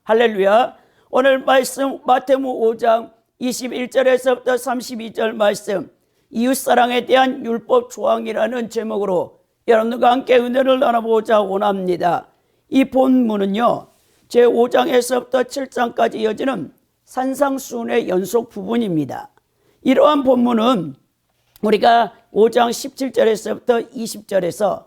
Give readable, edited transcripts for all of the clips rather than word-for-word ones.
할렐루야. 오늘 말씀 마태복음 5장 21절에서부터 32절 말씀, 이웃사랑에 대한 율법 조항이라는 제목으로 여러분들과 함께 은혜를 나눠보고자 원합니다. 이 본문은요, 제5장에서부터 7장까지 이어지는 산상수훈의 연속 부분입니다. 이러한 본문은 우리가 5장 17절에서부터 20절에서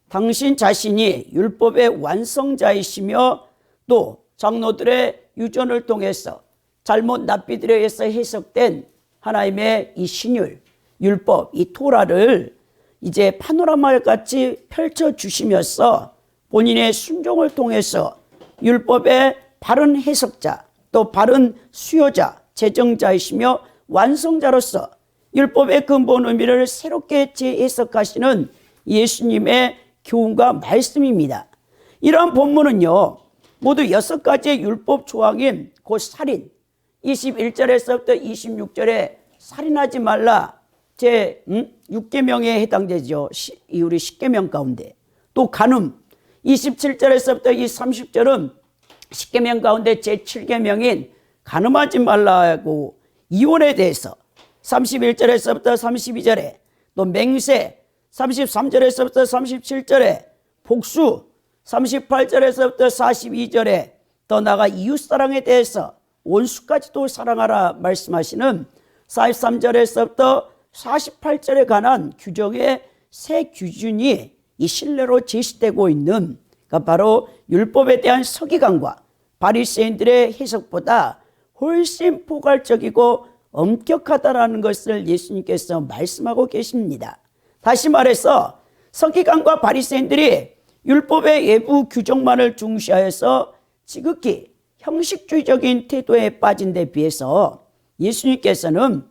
당신 자신이 율법의 완성자이시며 또 장로들의 유전을 통해서 잘못 납비들에 의해서 해석된 하나님의 이 신율, 율법, 이 토라를 이제 파노라마 같이 펼쳐주시면서 본인의 순종을 통해서 율법의 바른 해석자, 또 바른 수요자, 제정자이시며 완성자로서 율법의 근본 의미를 새롭게 재해석하시는 예수님의 교훈과 말씀입니다. 이러한 본문은요, 모두 6가지의 율법 조항인 곧 살인, 21절에서부터 26절에 살인하지 말라 제 6계명에 해당되죠. 우리 10계명 가운데. 또 간음, 27절에서부터 이 30절은 10계명 가운데 제 7계명인 간음하지 말라고 이혼에 대해서 31절에서부터 32절에 또 맹세, 33절에서부터 37절에 복수, 38절에서부터 42절에 더 나아가 이웃사랑에 대해서 원수까지도 사랑하라 말씀하시는 43절에서부터 48절에 관한 규정의 새 기준이 이 신뢰로 제시되고 있는, 그러니까 바로 율법에 대한 서기관과 바리새인들의 해석보다 훨씬 포괄적이고 엄격하다라는 것을 예수님께서 말씀하고 계십니다. 다시 말해서 서기관과 바리새인들이 율법의 외부 규정만을 중시하여서 지극히 형식주의적인 태도에 빠진 데 비해서 예수님께서는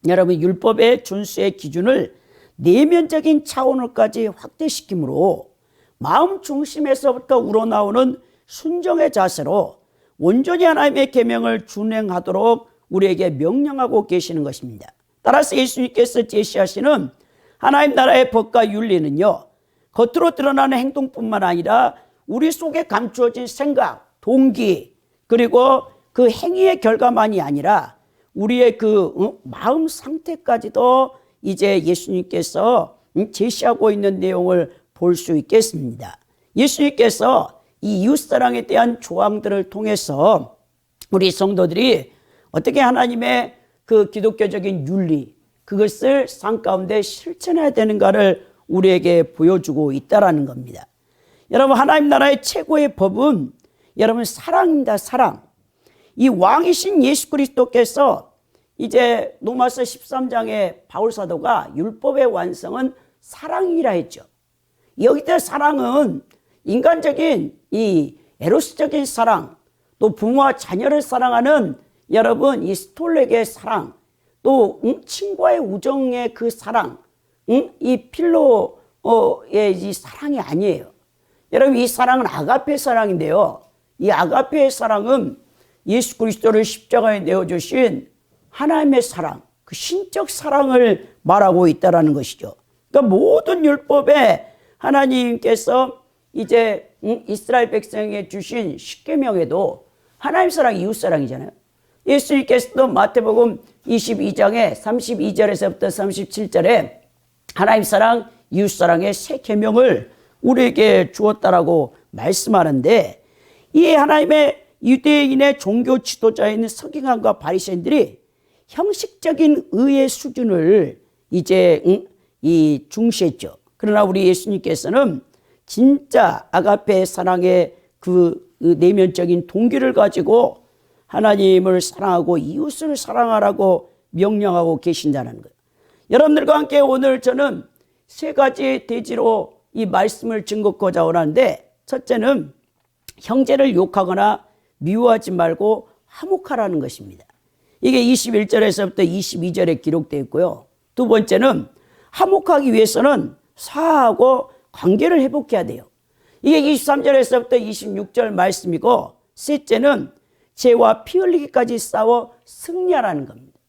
여러분 율법의 준수의 기준을 내면적인 차원으로까지 확대시키므로 마음 중심에서부터 우러나오는 순종의 자세로 온전히 하나님의 계명을 준행하도록 우리에게 명령하고 계시는 것입니다. 따라서 예수님께서 제시하시는 하나님 나라의 법과 윤리는요, 겉으로 드러나는 행동뿐만 아니라 우리 속에 감추어진 생각, 동기, 그리고 그 행위의 결과만이 아니라 우리의 그 마음 상태까지도 이제 예수님께서 제시하고 있는 내용을 볼 수 있겠습니다. 예수님께서 이 이웃사랑에 대한 조항들을 통해서 우리 성도들이 어떻게 하나님의 그 기독교적인 윤리, 그것을 삶 가운데 실천해야 되는가를 우리에게 보여주고 있다라는 겁니다. 여러분, 하나님 나라의 최고의 법은 여러분 사랑입니다. 사랑. 이 왕이신 예수 그리스도께서 이제 로마서 13장에 바울 사도가 율법의 완성은 사랑이라 했죠. 여기서 사랑은 인간적인 이 에로스적인 사랑, 또 부모와 자녀를 사랑하는 여러분 이 스톨렉의 사랑, 또 친구와의 우정의 그 사랑, 이 필로의 이 사랑이 아니에요. 여러분, 이 사랑은 아가페 사랑인데요, 이 아가페의 사랑은 예수 그리스도를 십자가에 내어주신 하나님의 사랑, 그 신적 사랑을 말하고 있다는 것이죠. 그러니까 모든 율법에 하나님께서 이제 이스라엘 백성에게 주신 십계명에도 하나님 사랑, 이웃 사랑이잖아요. 예수님께서도 마태복음 22장에 32절에서부터 37절에 하나님 사랑, 이웃 사랑의 새 계명을 우리에게 주었다라고 말씀하는데, 이 하나님의 유대인의 종교 지도자인 서기관과 바리새인들이 형식적인 의의 수준을 이제 중시했죠. 그러나 우리 예수님께서는 진짜 아가페 사랑의 그 내면적인 동기를 가지고 하나님을 사랑하고 이웃을 사랑하라고 명령하고 계신다는 거예요. 여러분들과 함께 오늘 저는 3가지 대지로 이 말씀을 증거하고자 원하는데, 첫째는 형제를 욕하거나 미워하지 말고 화목하라는 것입니다. 이게 21절에서부터 22절에 기록되어 있고요. 두 번째는 화목하기 위해서는 사하고 관계를 회복해야 돼요. 이게 23절에서부터 26절 말씀이고, 셋째는 죄와 피 흘리기까지 싸워 승리하라는 겁니다.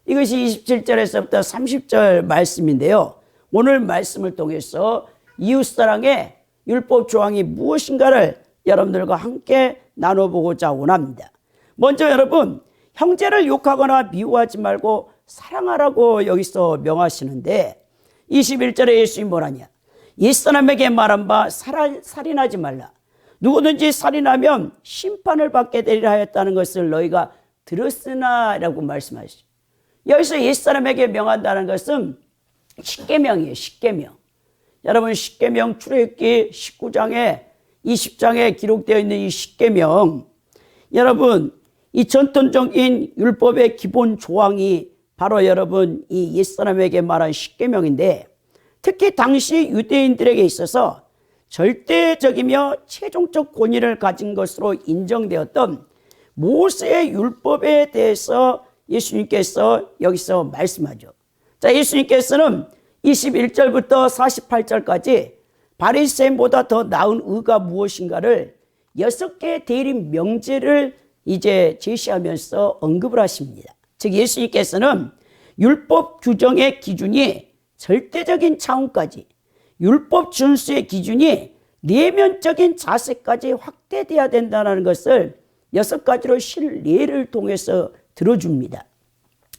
이것이 27절에서부터 30절 말씀인데요, 오늘 말씀을 통해서 이웃사랑의 율법 조항이 무엇인가를 여러분들과 함께 나눠보고자 원합니다. 먼저 여러분, 형제를 욕하거나 미워하지 말고 사랑하라고 여기서 명하시는데 21절에 예수님이 뭐라냐? 옛사람에게 말한 바 살인하지 말라. 누구든지 살인하면 심판을 받게 되리라 하였다는 것을 너희가 들었으나 라고 말씀하시죠. 여기서 옛사람에게 명한다는 것은 십계명이에요. 십계명. 여러분, 십계명 출애굽기 19장에 20장에 기록되어 있는 이 십계명, 여러분, 이 전통적인 율법의 기본 조항이 바로 여러분 이 옛사람에게 말한 십계명인데, 특히 당시 유대인들에게 있어서 절대적이며 최종적 권위를 가진 것으로 인정되었던 모세의 율법에 대해서 예수님께서 여기서 말씀하죠. 자, 예수님께서는 21절부터 48절까지 바리새인보다 더 나은 의가 무엇인가를 6개의 대립 명제를 이제 제시하면서 언급을 하십니다. 즉 예수님께서는 율법 규정의 기준이 절대적인 차원까지, 율법 준수의 기준이 내면적인 자세까지 확대돼야 된다는 것을 6가지로 실례를 통해서 들어줍니다.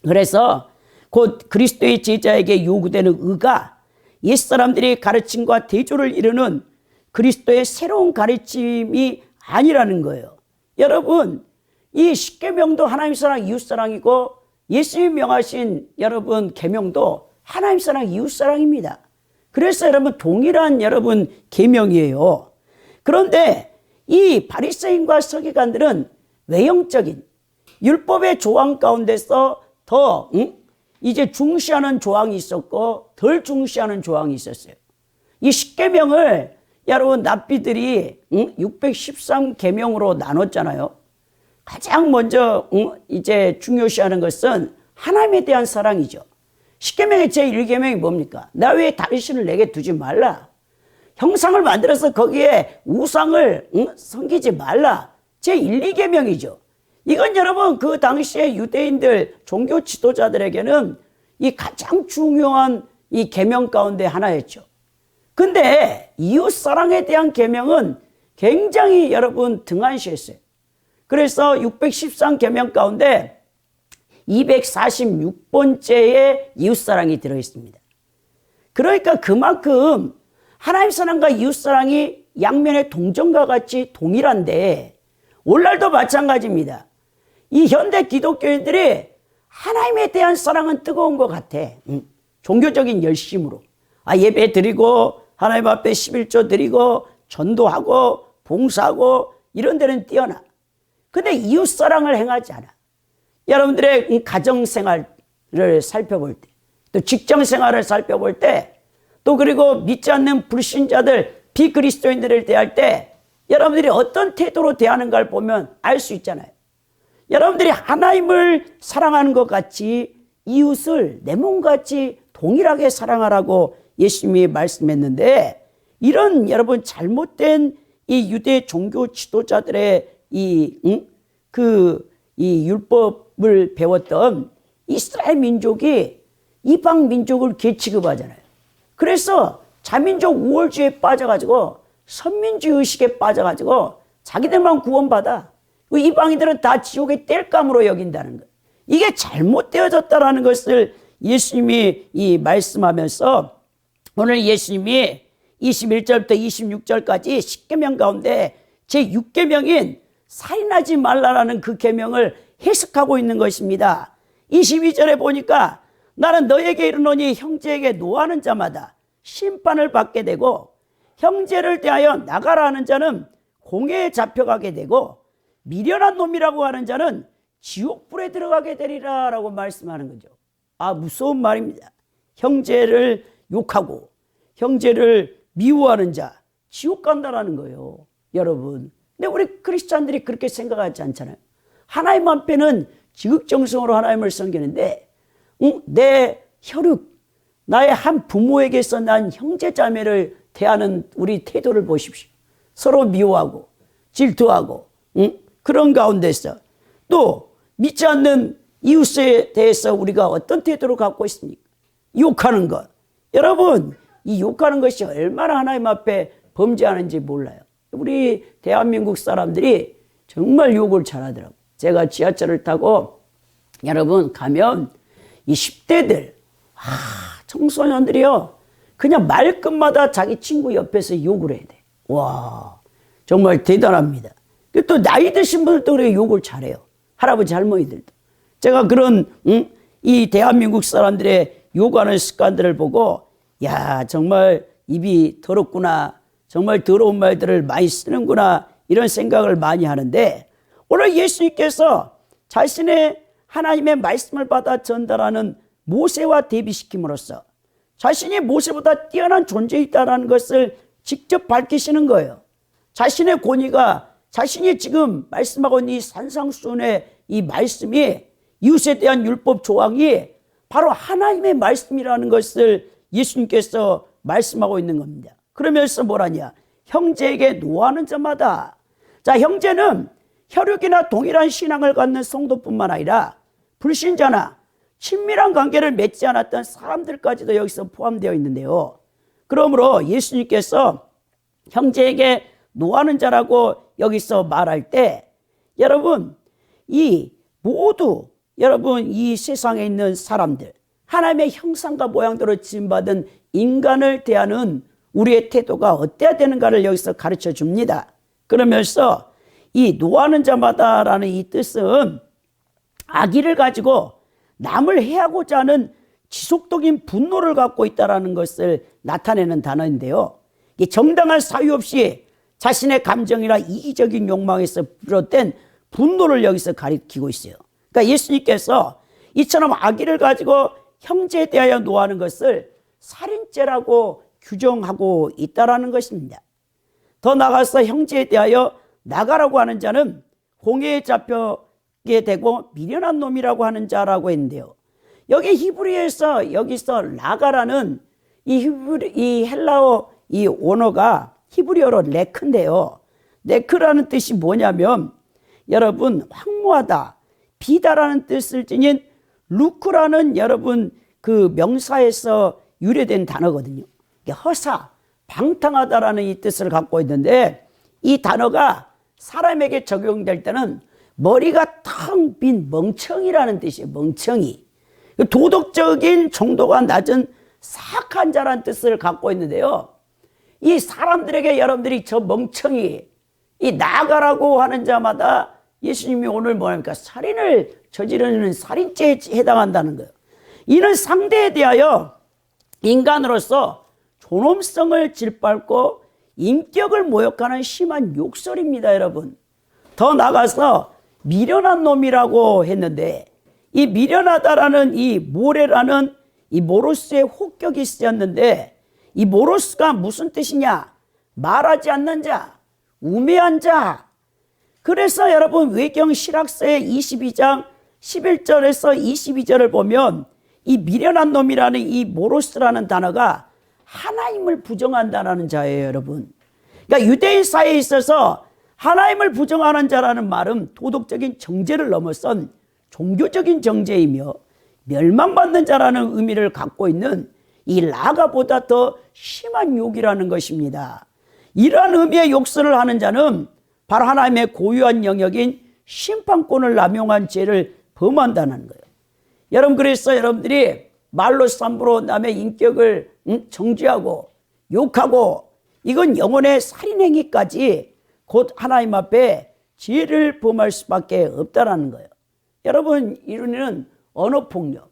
그래서 곧 그리스도의 제자에게 요구되는 의가 옛사람들이 가르침과 대조를 이루는 그리스도의 새로운 가르침이 아니라는 거예요. 여러분, 이 십계명도 하나님 사랑 이웃 사랑이고 예수님이 명하신 여러분 계명도 하나님 사랑 이웃 사랑입니다. 그래서 여러분 동일한 여러분 계명이에요. 그런데 이 바리새인과 서기관들은 외형적인 율법의 조항 가운데서 더 이제 중시하는 조항이 있었고 덜 중시하는 조항이 있었어요. 이 십계명을 여러분 납비들이 613계명으로 나눴잖아요. 가장 먼저 이제 중요시하는 것은 하나님에 대한 사랑이죠. 십계명의 제1계명이 뭡니까? 나 외에 다른 신을 내게 두지 말라. 형상을 만들어서 거기에 우상을 섬기지 말라. 제1, 2계명이죠. 이건 여러분 그 당시에 유대인들 종교 지도자들에게는 이 가장 중요한 이 계명 가운데 하나였죠. 근데 이웃 사랑에 대한 계명은 굉장히 여러분 등한시했어요. 그래서 613계명 가운데 246번째의 이웃사랑이 들어있습니다. 그러니까 그만큼 하나님 사랑과 이웃사랑이 양면의 동전과 같이 동일한데 오늘날도 마찬가지입니다. 이 현대 기독교인들이 하나님에 대한 사랑은 뜨거운 것 같아. 종교적인 열심으로. 예배 드리고 하나님 앞에 11조 드리고 전도하고 봉사하고 이런 데는 뛰어나. 근데 이웃사랑을 행하지 않아. 여러분들의 가정생활을 살펴볼 때, 또 직장생활을 살펴볼 때, 또 그리고 믿지 않는 불신자들, 비그리스도인들을 대할 때 여러분들이 어떤 태도로 대하는가를 보면 알 수 있잖아요. 여러분들이 하나님을 사랑하는 것 같이 이웃을 내 몸같이 동일하게 사랑하라고 예수님이 말씀했는데, 이런 여러분 잘못된 이 유대 종교 지도자들의 이 율법을 배웠던 이스라엘 민족이 이방 민족을 개취급하잖아요. 그래서 자민족 우월주의에 빠져가지고 선민주의 의식에 빠져가지고 자기들만 구원받아. 이방인들은 다 지옥의 땔감으로 여긴다는 거예요. 이게 잘못되어졌다라는 것을 예수님이 말씀하면서 오늘 예수님이 21절부터 26절까지 10계명 가운데 제6계명인 살인하지 말라라는 그 계명을 해석하고 있는 것입니다. 22절에 보니까 나는 너에게 이르노니 형제에게 노하는 자마다 심판을 받게 되고 형제를 대하여 나가라 하는 자는 공회에 잡혀가게 되고 미련한 놈이라고 하는 자는 지옥불에 들어가게 되리라 라고 말씀하는 거죠. 무서운 말입니다. 형제를 욕하고 형제를 미워하는 자 지옥 간다라는 거예요. 여러분, 근데 우리 크리스찬들이 그렇게 생각하지 않잖아요. 하나님 앞에는 지극정성으로 하나님을 섬기는데 내 혈육, 나의 한 부모에게서 난 형제자매를 대하는 우리 태도를 보십시오. 서로 미워하고 질투하고 그런 가운데서 또 믿지 않는 이웃에 대해서 우리가 어떤 태도를 갖고 있습니까? 욕하는 것. 여러분, 이 욕하는 것이 얼마나 하나님 앞에 범죄하는지 몰라요. 우리 대한민국 사람들이 정말 욕을 잘하더라고요. 제가 지하철을 타고 여러분 가면 이 10대들, 청소년들이요. 그냥 말끝마다 자기 친구 옆에서 욕을 해야 돼. 와, 정말 대단합니다. 또 나이 드신 분들도 그렇게 욕을 잘해요. 할아버지 할머니들도. 제가 그런 이 대한민국 사람들의 욕하는 습관들을 보고 야, 정말 입이 더럽구나. 정말 더러운 말들을 많이 쓰는구나. 이런 생각을 많이 하는데 오늘 예수님께서 자신의 하나님의 말씀을 받아 전달하는 모세와 대비시킴으로써 자신이 모세보다 뛰어난 존재이다라는 것을 직접 밝히시는 거예요. 자신의 권위가 자신이 지금 말씀하고 있는 이 산상수훈의 이 말씀이 이웃에 대한 율법 조항이 바로 하나님의 말씀이라는 것을 예수님께서 말씀하고 있는 겁니다. 그러면서 뭐라냐? 형제에게 노하는 자마다. 자, 형제는 혈육이나 동일한 신앙을 갖는 성도뿐만 아니라 불신자나 친밀한 관계를 맺지 않았던 사람들까지도 여기서 포함되어 있는데요. 그러므로 예수님께서 형제에게 노하는 자라고 여기서 말할 때 여러분 이 모두 여러분 이 세상에 있는 사람들 하나님의 형상과 모양대로 지음받은 인간을 대하는 우리의 태도가 어때야 되는가를 여기서 가르쳐 줍니다. 그러면서 이 노하는 자마다라는 이 뜻은 악의를 가지고 남을 해하고자 하는 지속적인 분노를 갖고 있다는 것을 나타내는 단어인데요. 이 정당한 사유 없이 자신의 감정이나 이기적인 욕망에서 비롯된 분노를 여기서 가리키고 있어요. 그러니까 예수님께서 이처럼 악의를 가지고 형제에 대하여 노하는 것을 살인죄라고 규정하고 있다라는 것입니다. 더 나아가서 형제에 대하여 나가라고 하는 자는 공회에 잡혀게 되고 미련한 놈이라고 하는 자라고 했는데요. 여기 히브리어에서 여기서 나가라는 이 헬라어 이 원어가 히브리어로 레크인데요. 레크라는 뜻이 뭐냐면 여러분 황무하다, 비다라는 뜻을 지닌 루크라는 여러분 그 명사에서 유래된 단어거든요. 허사, 방탕하다라는 이 뜻을 갖고 있는데 이 단어가 사람에게 적용될 때는 머리가 텅 빈 멍청이라는 뜻이에요. 멍청이. 도덕적인 정도가 낮은 사악한 자라는 뜻을 갖고 있는데요. 이 사람들에게 여러분들이 저 멍청이, 이 나가라고 하는 자마다 예수님이 오늘 뭐합니까? 살인을 저지르는 살인죄에 해당한다는 거예요. 이는 상대에 대하여 인간으로서 존엄성을 짓밟고 인격을 모욕하는 심한 욕설입니다, 여러분. 더 나가서 미련한 놈이라고 했는데 이 미련하다라는 이 모레라는 이 모로스의 혹격이 쓰였는데 이 모로스가 무슨 뜻이냐? 말하지 않는 자, 우매한 자. 그래서 여러분 외경 실학서의 22장 11절에서 22절을 보면 이 미련한 놈이라는 이 모로스라는 단어가 하나님을 부정한다는 자예요, 여러분. 그러니까 유대인 사회에 있어서 하나님을 부정하는 자라는 말은 도덕적인 정죄를 넘어선 종교적인 정죄이며 멸망받는 자라는 의미를 갖고 있는 이 라가보다 더 심한 욕이라는 것입니다. 이러한 의미의 욕설을 하는 자는 바로 하나님의 고유한 영역인 심판권을 남용한 죄를 범한다는 거예요. 여러분, 그래서 여러분들이 말로 함부로 남의 인격을 정죄하고 욕하고 이건 영혼의 살인행위까지 곧 하나님 앞에 죄를 범할 수밖에 없다는 거예요. 여러분, 이루는 언어폭력,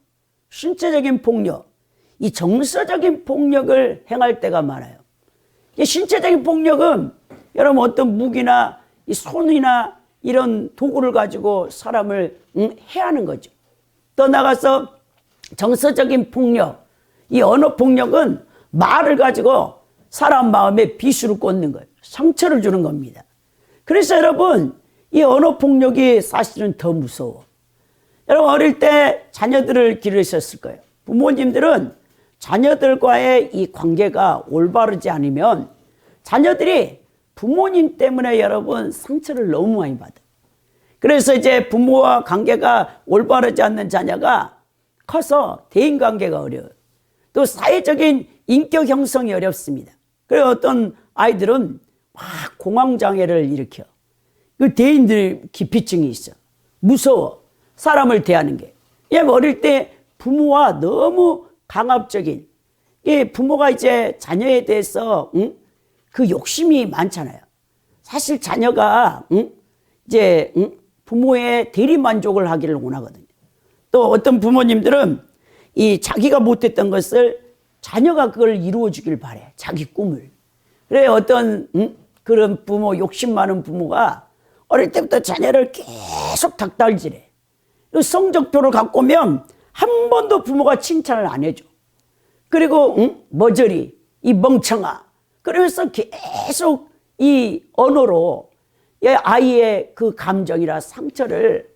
신체적인 폭력, 이 정서적인 폭력을 행할 때가 많아요. 이 신체적인 폭력은 여러분 어떤 무기나 이 손이나 이런 도구를 가지고 사람을 해하는 거죠. 더 나가서 정서적인 폭력, 이 언어 폭력은 말을 가지고 사람 마음에 비수를 꽂는 거예요. 상처를 주는 겁니다. 그래서 여러분 이 언어 폭력이 사실은 더 무서워. 여러분 어릴 때 자녀들을 기르셨을 거예요. 부모님들은 자녀들과의 이 관계가 올바르지 않으면 자녀들이 부모님 때문에 여러분 상처를 너무 많이 받아요. 그래서 이제 부모와 관계가 올바르지 않는 자녀가 커서 대인관계가 어려워요. 또 사회적인 인격 형성이 어렵습니다. 그리고 어떤 아이들은 막 공황장애를 일으켜. 그 대인들 기피증이 있어. 무서워. 사람을 대하는 게. 얘 어릴 때 부모와 너무 강압적인, 부모가 이제 자녀에 대해서 그 욕심이 많잖아요. 사실 자녀가 이제 부모의 대리 만족을 하기를 원하거든요. 또 어떤 부모님들은 이 자기가 못했던 것을 자녀가 그걸 이루어 주길 바래. 자기 꿈을. 그래 어떤 그런 부모, 욕심 많은 부모가 어릴 때부터 자녀를 계속 닥달질해. 성적표를 갖고 오면 한 번도 부모가 칭찬을 안 해줘. 그리고 머저리, 이 멍청아. 그러면서 계속 이 언어로 아이의 그 감정이나 상처를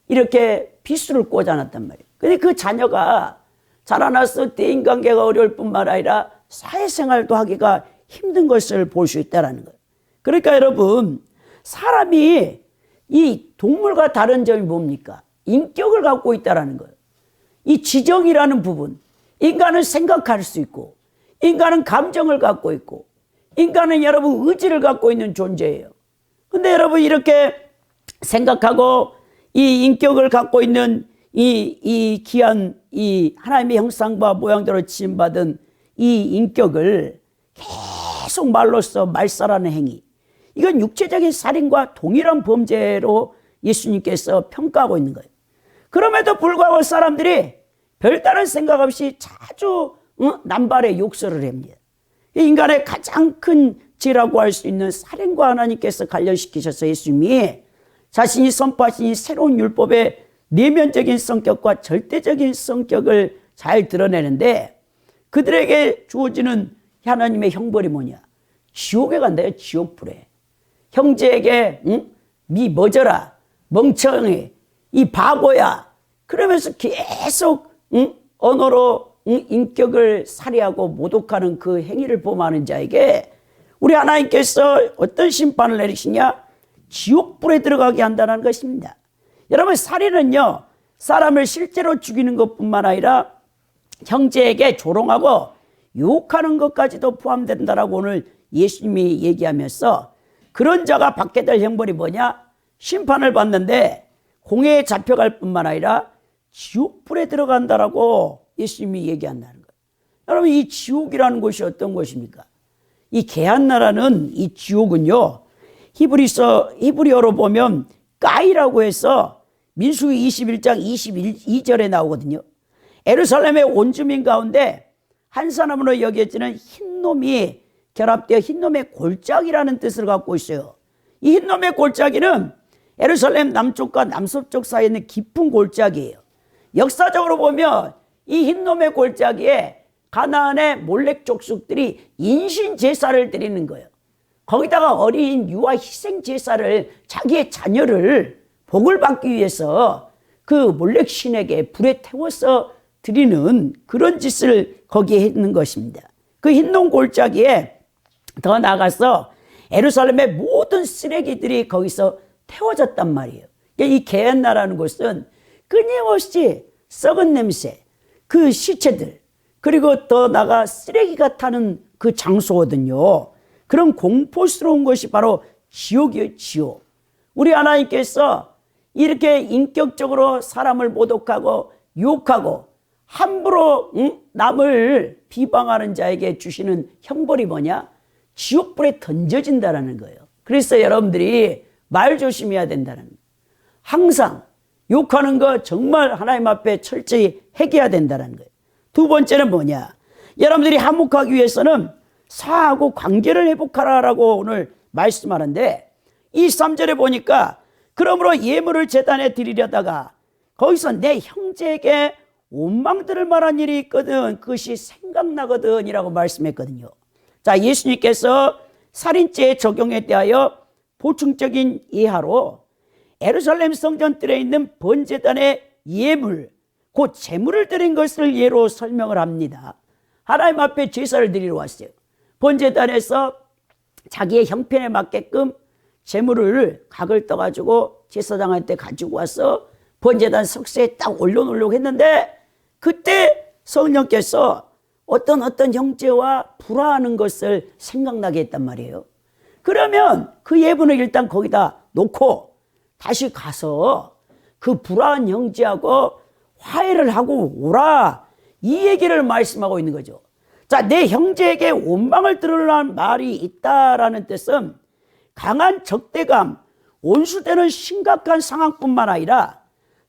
이렇게 비수를 꽂아놨단 말이에요. 근데 그 자녀가 자라나서 대인관계가 어려울 뿐만 아니라 사회생활도 하기가 힘든 것을 볼 수 있다는 거예요. 그러니까 여러분, 사람이 이 동물과 다른 점이 뭡니까? 인격을 갖고 있다는 거예요. 이 지정이라는 부분, 인간은 생각할 수 있고, 인간은 감정을 갖고 있고, 인간은 여러분 의지를 갖고 있는 존재예요. 근데 여러분 이렇게 생각하고 이 인격을 갖고 있는 이 귀한 이 하나님의 형상과 모양대로 지음받은 이 인격을 계속 말로써 말살하는 행위, 이건 육체적인 살인과 동일한 범죄로 예수님께서 평가하고 있는 거예요. 그럼에도 불구하고 사람들이 별다른 생각 없이 자주 남발의 욕설을 합니다. 인간의 가장 큰 죄라고 할 수 있는 살인과 하나님께서 관련시키셔서 예수님이 자신이 선포하신 이 새로운 율법의 내면적인 성격과 절대적인 성격을 잘 드러내는데, 그들에게 주어지는 하나님의 형벌이 뭐냐? 지옥에 간다요. 지옥불에. 형제에게 머져라, 멍청해, 이 바보야, 그러면서 계속 언어로 인격을 살해하고 모독하는 그 행위를 범하는 자에게 우리 하나님께서 어떤 심판을 내리시냐? 지옥불에 들어가게 한다는 것입니다. 여러분, 살인은요, 사람을 실제로 죽이는 것뿐만 아니라 형제에게 조롱하고 욕하는 것까지도 포함된다라고 오늘 예수님이 얘기하면서, 그런 자가 받게 될 형벌이 뭐냐? 심판을 받는데 공회에 잡혀갈 뿐만 아니라 지옥불에 들어간다라고 예수님이 얘기한다는 거예요. 여러분, 이 지옥이라는 곳이 어떤 곳입니까? 이 게한나라는 이 지옥은요, 히브리어로 보면 까이라고 해서 민수기 21장 22절에 나오거든요. 예루살렘의 원주민 가운데 한 사람으로 여겨지는 흰놈이 결합되어 흰놈의 골짜기라는 뜻을 갖고 있어요. 이 흰놈의 골짜기는 예루살렘 남쪽과 남서쪽 사이에 있는 깊은 골짜기예요. 역사적으로 보면 이 흰놈의 골짜기에 가나안의 몰렉 족속들이 인신 제사를 드리는 거예요. 거기다가 어린 유아 희생 제사를, 자기의 자녀를 복을 받기 위해서 그 몰렉 신에게 불에 태워서 드리는 그런 짓을 거기에 했는 것입니다. 그 흰놈 골짜기에 더 나가서 예루살렘의 모든 쓰레기들이 거기서 태워졌단 말이에요. 이 게한나라는 곳은 끊임없이 썩은 냄새, 그 시체들, 그리고 더 나가 쓰레기가 타는 그 장소거든요. 그런 공포스러운 것이 바로 지옥이에요, 지옥. 우리 하나님께서 이렇게 인격적으로 사람을 모독하고 욕하고 함부로 남을 비방하는 자에게 주시는 형벌이 뭐냐? 지옥불에 던져진다라는 거예요. 그래서 여러분들이 말 조심해야 된다는 거예요. 항상 욕하는 거 정말 하나님 앞에 철저히 회개해야 된다는 거예요. 두 번째는 뭐냐? 여러분들이 화목하기 위해서는 사하고 관계를 회복하라라고 오늘 말씀하는데, 이 3절에 보니까 그러므로 예물을 제단에 드리려다가 거기서 내 형제에게 원망들을 말한 일이 있거든, 그것이 생각나거든 이라고 말씀했거든요. 자, 예수님께서 살인죄의 적용에 대하여 보충적인 예하로 예루살렘 성전뜰에 있는 번제단의 예물, 곧 제물을 드린 것을 예로 설명을 합니다. 하나님 앞에 제사를 드리러 왔어요. 번제단에서 자기의 형편에 맞게끔 제물을 각을 떠가지고 제사장한테 가지고 와서 번제단 석쇠에 딱 올려놓으려고 했는데, 그때 성령께서 어떤 형제와 불화하는 것을 생각나게 했단 말이에요. 그러면 그 예물을 일단 거기다 놓고 다시 가서 그 불화한 형제하고 화해를 하고 오라, 이 얘기를 말씀하고 있는 거죠. 자, 내 형제에게 원망을 들으라는 말이 있다라는 뜻은 강한 적대감, 온수되는 심각한 상황뿐만 아니라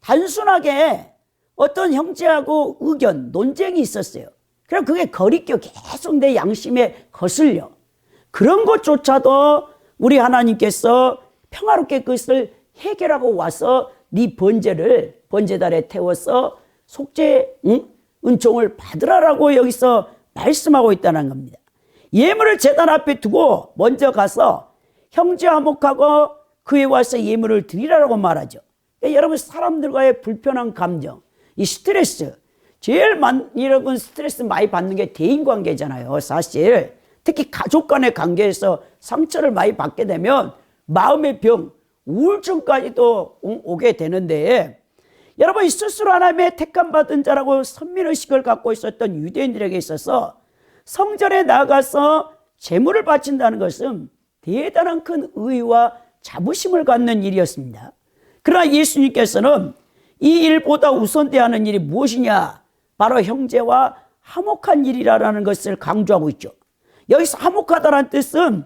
단순하게 어떤 형제하고 의견, 논쟁이 있었어요. 그럼 그게 거리껴 계속 내 양심에 거슬려. 그런 것조차도 우리 하나님께서 평화롭게 그것을 해결하고 와서 네 번제달에 태워서 속죄 은총을 받으라라고 여기서 말씀하고 있다는 겁니다. 예물을 제단 앞에 두고 먼저 가서 형제 화목하고 그에 와서 예물을 드리라고 말하죠. 그러니까 여러분, 사람들과의 불편한 감정, 이 스트레스, 여러분 스트레스 많이 받는 게 대인관계잖아요. 사실 특히 가족 간의 관계에서 상처를 많이 받게 되면 마음의 병, 우울증까지도 오게 되는데, 여러분, 스스로 하나님의 택함받은 자라고 선민의식을 갖고 있었던 유대인들에게 있어서 성전에 나가서 제물을 바친다는 것은 대단한 큰 의의와 자부심을 갖는 일이었습니다. 그러나 예수님께서는 이 일보다 우선돼야 하는 일이 무엇이냐? 바로 형제와 화목한 일이라는 것을 강조하고 있죠. 여기서 화목하다라는 뜻은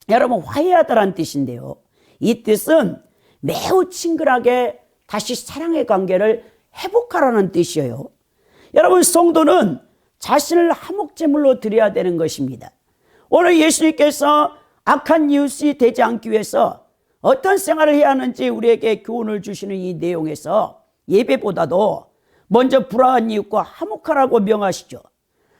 여러분 화해하다라는 뜻인데요. 이 뜻은 매우 친근하게 다시 사랑의 관계를 회복하라는 뜻이에요. 여러분, 성도는 자신을 화목제물로 드려야 되는 것입니다. 오늘 예수님께서 악한 이웃이 되지 않기 위해서 어떤 생활을 해야 하는지 우리에게 교훈을 주시는 이 내용에서 예배보다도 먼저 불화한 이웃과 화목하라고 명하시죠.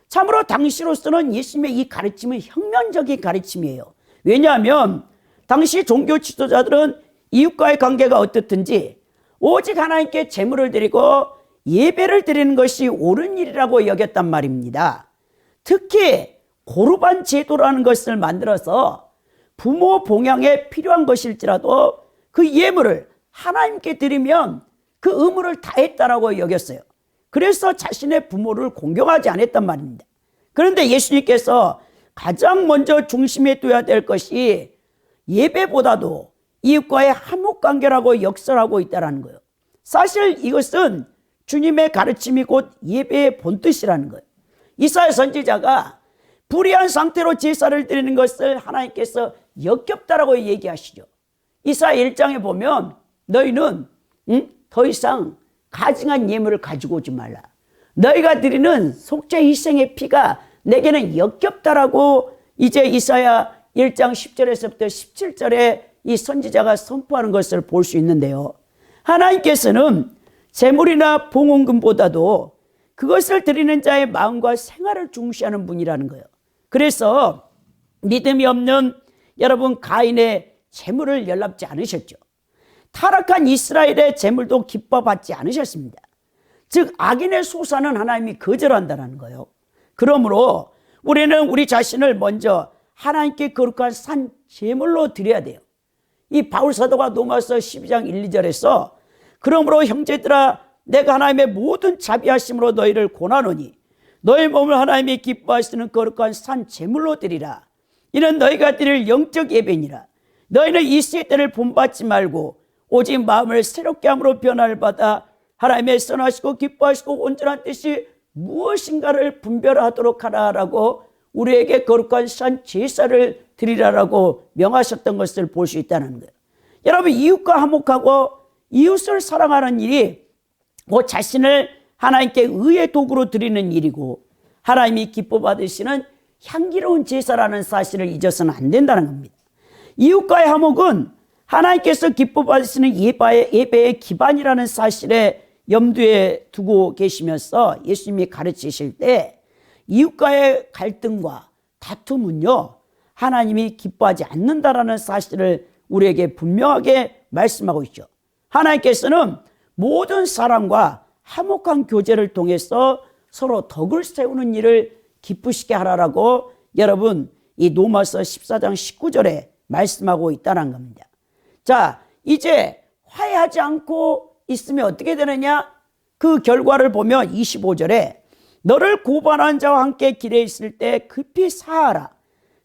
참으로 당시로서는 예수님의 이 가르침은 혁명적인 가르침이에요. 왜냐하면 당시 종교 지도자들은 이웃과의 관계가 어떻든지 오직 하나님께 제물을 드리고 예배를 드리는 것이 옳은 일이라고 여겼단 말입니다. 특히 고르반 제도라는 것을 만들어서 부모 봉양에 필요한 것일지라도 그 예물을 하나님께 드리면 그 의무를 다했다라고 여겼어요. 그래서 자신의 부모를 공경하지 않았단 말입니다. 그런데 예수님께서 가장 먼저 중심에 둬야 될 것이 예배보다도 이웃과의 화목관계라고 역설하고 있다는 거예요. 사실 이것은 주님의 가르침이 곧 예배의 본뜻이라는 거예요. 이사야 선지자가 불의한 상태로 제사를 드리는 것을 하나님께서 역겹다라고 얘기하시죠. 이사야 1장에 보면 너희는 더 이상 가증한 예물을 가지고 오지 말라. 너희가 드리는 속죄 희생의 피가 내게는 역겹다라고 이제 이사야 1장 10절에서부터 17절에 이 선지자가 선포하는 것을 볼 수 있는데요. 하나님께서는 제물이나 봉헌금보다도 그것을 드리는 자의 마음과 생활을 중시하는 분이라는 거예요. 그래서 믿음이 없는 여러분 가인의 제물을 연락지 않으셨죠. 타락한 이스라엘의 제물도 기뻐받지 않으셨습니다. 즉 악인의 소사는 하나님이 거절한다는 거예요. 그러므로 우리는 우리 자신을 먼저 하나님께 거룩한 산 제물로 드려야 돼요. 이 바울 사도가 로마서 12장 1, 2절에서 그러므로 형제들아 내가 하나님의 모든 자비하심으로 너희를 권하노니 너희 몸을 하나님이 기뻐하시는 거룩한 산 제물로 드리라. 이는 너희가 드릴 영적 예배니라. 너희는 이 세대를 본받지 말고 오직 마음을 새롭게 함으로 변화를 받아 하나님의 선하시고 기뻐하시고 온전한 뜻이 무엇인가를 분별하도록 하라라고 우리에게 거룩한 산 제사를 드리라라고 명하셨던 것을 볼 수 있다는 거예요. 여러분, 이웃과 화목하고 이웃을 사랑하는 일이 그 자신을 하나님께 의의 도구로 드리는 일이고 하나님이 기뻐 받으시는 향기로운 제사라는 사실을 잊어서는 안 된다는 겁니다. 이웃과의 화목은 하나님께서 기뻐 받으시는 예배의 기반이라는 사실에 염두에 두고 계시면서 예수님이 가르치실 때 이웃과의 갈등과 다툼은요 하나님이 기뻐하지 않는다라는 사실을 우리에게 분명하게 말씀하고 있죠. 하나님께서는 모든 사람과 화목한 교제를 통해서 서로 덕을 세우는 일을 기쁘시게 하라라고 여러분 이 로마서 14장 19절에 말씀하고 있다는 겁니다. 자, 이제 화해하지 않고 있으면 어떻게 되느냐? 그 결과를 보면 25절에 너를 고발한 자와 함께 길에 있을 때 급히 사하라.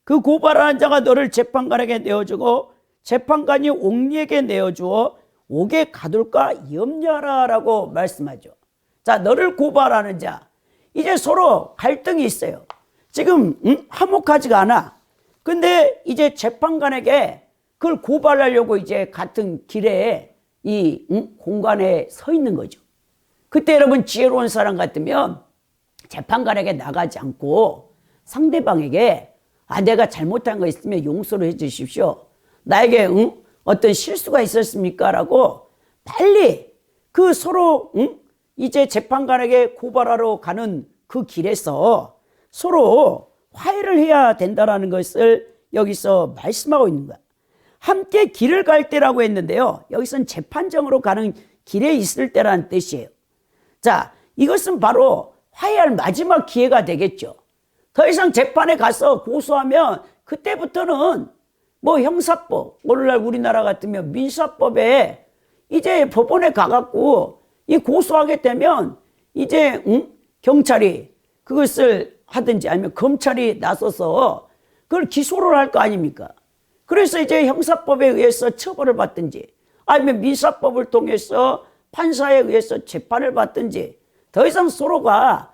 그 고발하는 자가 너를 재판관에게 내어주고 재판관이 옥리에게 내어주어 옥에 가둘까 염려하라 라고 말씀하죠. 자, 너를 고발하는 자, 이제 서로 갈등이 있어요. 지금 화목하지가 않아. 근데 이제 재판관에게 그걸 고발하려고 이제 같은 길에 이 공간에 서 있는 거죠. 그때 여러분 지혜로운 사람 같으면 재판관에게 나가지 않고 상대방에게 내가 잘못한 거 있으면 용서를 해 주십시오. 나에게 어떤 실수가 있었습니까? 라고 빨리 그 서로 이제 재판관에게 고발하러 가는 그 길에서 서로 화해를 해야 된다는 것을 여기서 말씀하고 있는 거야. 함께 길을 갈 때라고 했는데요. 여기서는 재판정으로 가는 길에 있을 때라는 뜻이에요. 자, 이것은 바로 화해할 마지막 기회가 되겠죠. 더 이상 재판에 가서 고소하면 그때부터는 뭐 형사법, 오늘날 우리나라 같으면 민사법에 이제 법원에 가갖고 이 고소하게 되면 이제 경찰이 그것을 하든지 아니면 검찰이 나서서 그걸 기소를 할 거 아닙니까? 그래서 이제 형사법에 의해서 처벌을 받든지 아니면 민사법을 통해서 판사에 의해서 재판을 받든지 더 이상 서로가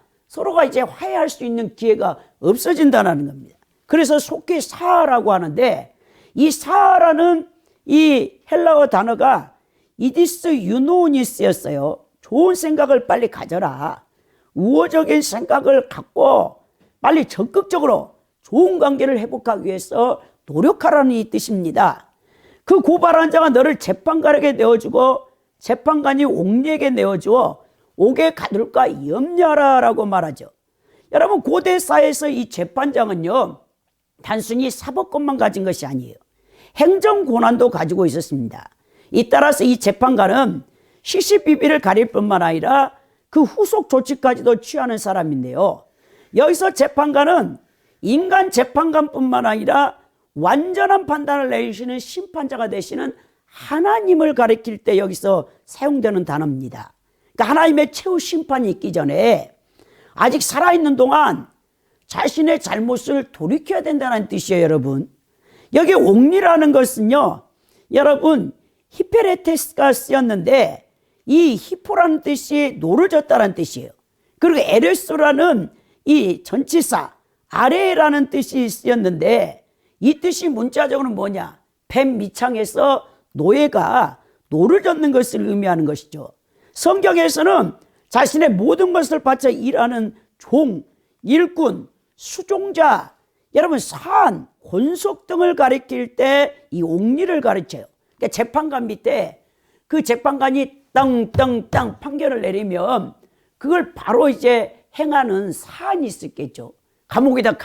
이제 화해할 수 있는 기회가 없어진다는 겁니다. 그래서 속히 사하라고 하는데 이 사하라는 이 헬라어 단어가 이디스 유노니스였어요. 좋은 생각을 빨리 가져라. 우호적인 생각을 갖고 빨리 적극적으로 좋은 관계를 회복하기 위해서 노력하라는 이 뜻입니다. 그 고발한 자가 너를 재판관에게 내어주고 재판관이 옥리에게 내어주어 옥에 가둘까 염려하라 라고 말하죠. 여러분 고대 사회에서 이 재판장은요 단순히 사법권만 가진 것이 아니에요. 행정 권한도 가지고 있었습니다. 이 따라서 이 재판관은 시시비비를 가릴 뿐만 아니라 그 후속 조치까지도 취하는 사람인데요. 여기서 재판관은 인간 재판관뿐만 아니라 완전한 판단을 내리시는 심판자가 되시는 하나님을 가리킬 때 여기서 사용되는 단어입니다. 그러니까 하나님의 최후 심판이 있기 전에 아직 살아있는 동안 자신의 잘못을 돌이켜야 된다는 뜻이에요, 여러분. 여기 옥리라는 것은요, 여러분 히페레테스가 쓰였는데 이 히포라는 뜻이 노를 젓다라는 뜻이에요. 그리고 에레스라는 이 전치사 아래라는 뜻이 쓰였는데 이 뜻이 문자적으로는 뭐냐? 뱀 밑창에서 노예가 노를 젓는 것을 의미하는 것이죠. 성경에서는 자신의 모든 것을 바쳐 일하는 종, 일꾼, 수종자, 여러분 산, 권속 등을 가리킬 때 이 옥리를 가르쳐요. 그러니까 재판관 밑에 그 재판관이 땅 판결을 내리면 그걸 바로 이제 행하는 사안이 있었겠죠. 감옥에다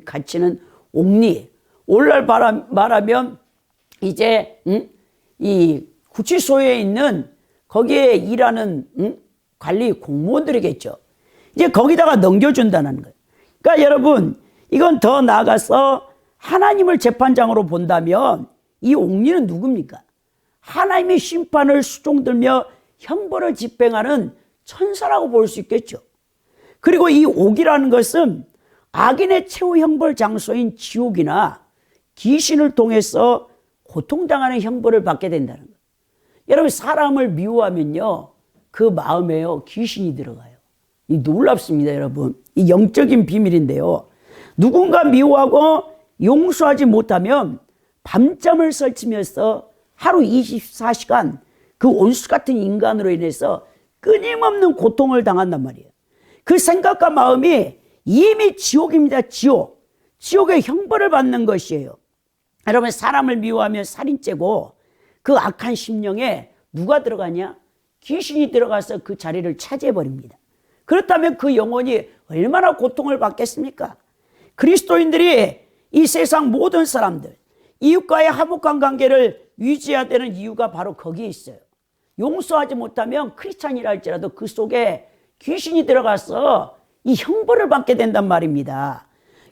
갇히는 옥리. 오늘날 말하면 이제 이 구치소에 있는 거기에 일하는 관리 공무원들이겠죠. 이제 거기다가 넘겨준다는 거예요. 그러니까 여러분 이건 더 나아가서 하나님을 재판장으로 본다면 이 옥리는 누굽니까? 하나님의 심판을 수종들며 형벌을 집행하는 천사라고 볼 수 있겠죠. 그리고 이 옥이라는 것은 악인의 최후 형벌 장소인 지옥이나 귀신을 통해서 고통당하는 형벌을 받게 된다는 거예요. 여러분 사람을 미워하면요 그 마음에요 귀신이 들어가요. 이 놀랍습니다, 여러분. 이 영적인 비밀인데요. 누군가 미워하고 용서하지 못하면 밤잠을 설치면서 하루 24시간 그 온수 같은 인간으로 인해서 끊임없는 고통을 당한단 말이에요. 그 생각과 마음이 이미 지옥입니다. 지옥의 형벌을 받는 것이에요. 여러분 사람을 미워하면 살인죄고 그 악한 심령에 누가 들어가냐? 귀신이 들어가서 그 자리를 차지해버립니다. 그렇다면 그 영혼이 얼마나 고통을 받겠습니까? 그리스도인들이 이 세상 모든 사람들 이웃과의 화목한 관계를 유지해야 되는 이유가 바로 거기에 있어요. 용서하지 못하면 크리스찬이라 할지라도 그 속에 귀신이 들어가서 이 형벌을 받게 된단 말입니다.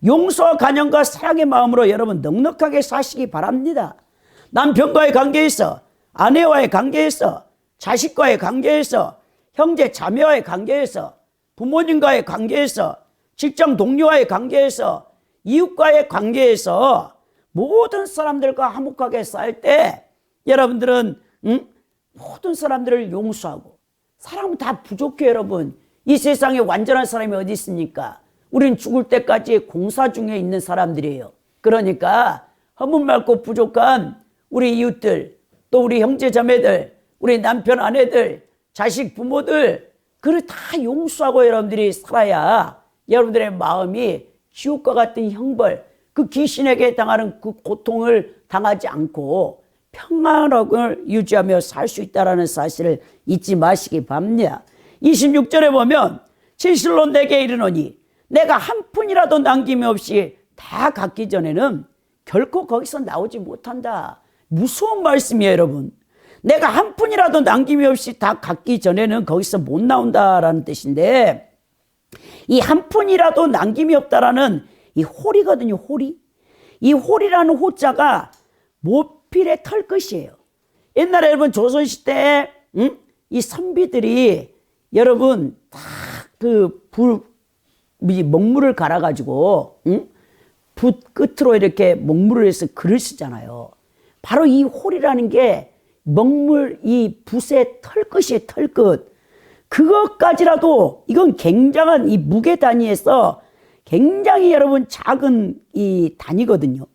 용서와 간영과 사랑의 마음으로 여러분 넉넉하게 사시기 바랍니다. 남편과의 관계에서, 아내와의 관계에서, 자식과의 관계에서, 형제 자매와의 관계에서, 부모님과의 관계에서, 직장 동료와의 관계에서 이웃과의 관계에서 모든 사람들과 화목하게 살 때 여러분들은 모든 사람들을 용서하고, 사람은 다 부족해. 여러분, 이 세상에 완전한 사람이 어디 있습니까? 우린 죽을 때까지 공사 중에 있는 사람들이에요. 그러니까 허물 많고 부족한 우리 이웃들, 또 우리 형제 자매들, 우리 남편 아내들, 자식 부모들, 그를 다 용서하고 여러분들이 살아야 여러분들의 마음이 지옥과 같은 형벌, 그 귀신에게 당하는 그 고통을 당하지 않고 평안을 유지하며 살 수 있다는 사실을 잊지 마시기 바랍니다. 26절에 보면 진실로 내게 이르노니 내가 한 푼이라도 남김이 없이 다 갖기 전에는 결코 거기서 나오지 못한다. 무서운 말씀이에요, 여러분. 내가 한 푼이라도 남김이 없이 다 갖기 전에는 거기서 못 나온다라는 뜻인데, 이 한 푼이라도 남김이 없다라는 이 호리거든요, 호리. 이 호리라는 호자가 모필의 털끝이에요. 옛날에 여러분 조선시대에 이 선비들이 여러분 다 그 먹물을 갈아가지고 붓 끝으로 이렇게 먹물을 해서 글을 쓰잖아요. 바로 이 홀이라는 게 먹물, 이 붓의 털끝이에요, 털끝. 그것까지라도 이건 굉장한 이 무게 단위에서 굉장히 여러분 작은 이 단위거든요.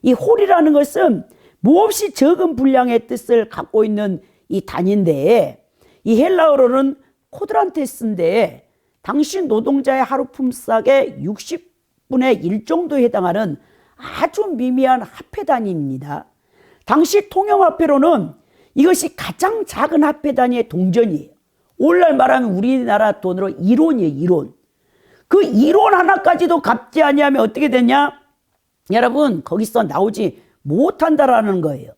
이 홀이라는 것은 몹시 적은 분량의 뜻을 갖고 있는 이 단위인데, 이 헬라어로는 코드란테스인데 당시 노동자의 하루 품삯의 60분의 1 정도에 해당하는 아주 미미한 화폐 단위입니다. 당시 통용화폐로는 이것이 가장 작은 화폐 단위의 동전이에요. 오늘날 말하면 우리나라 돈으로 1원이에요, 1원. 그 1원 하나까지도 갚지 아니하면 어떻게 되냐? 여러분, 거기서 나오지 못한다라는 거예요.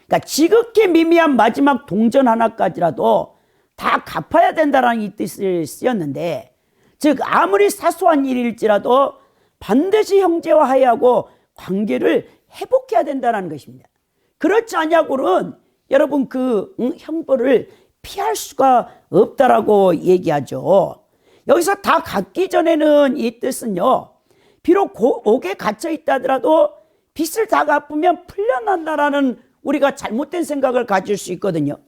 그러니까 지극히 미미한 마지막 동전 하나까지라도 다 갚아야 된다는 이 뜻을 쓰였는데, 즉 아무리 사소한 일일지라도 반드시 형제와 화해하고 관계를 회복해야 된다는 것입니다. 그렇지 않냐고는 여러분 그 형벌을 피할 수가 없다라고 얘기하죠. 여기서 다 갖기 전에는 이 뜻은요, 비록 옥에 갇혀 있다 하더라도 빚을 다 갚으면 풀려난다라는 우리가 잘못된 생각을 가질 수 있거든요.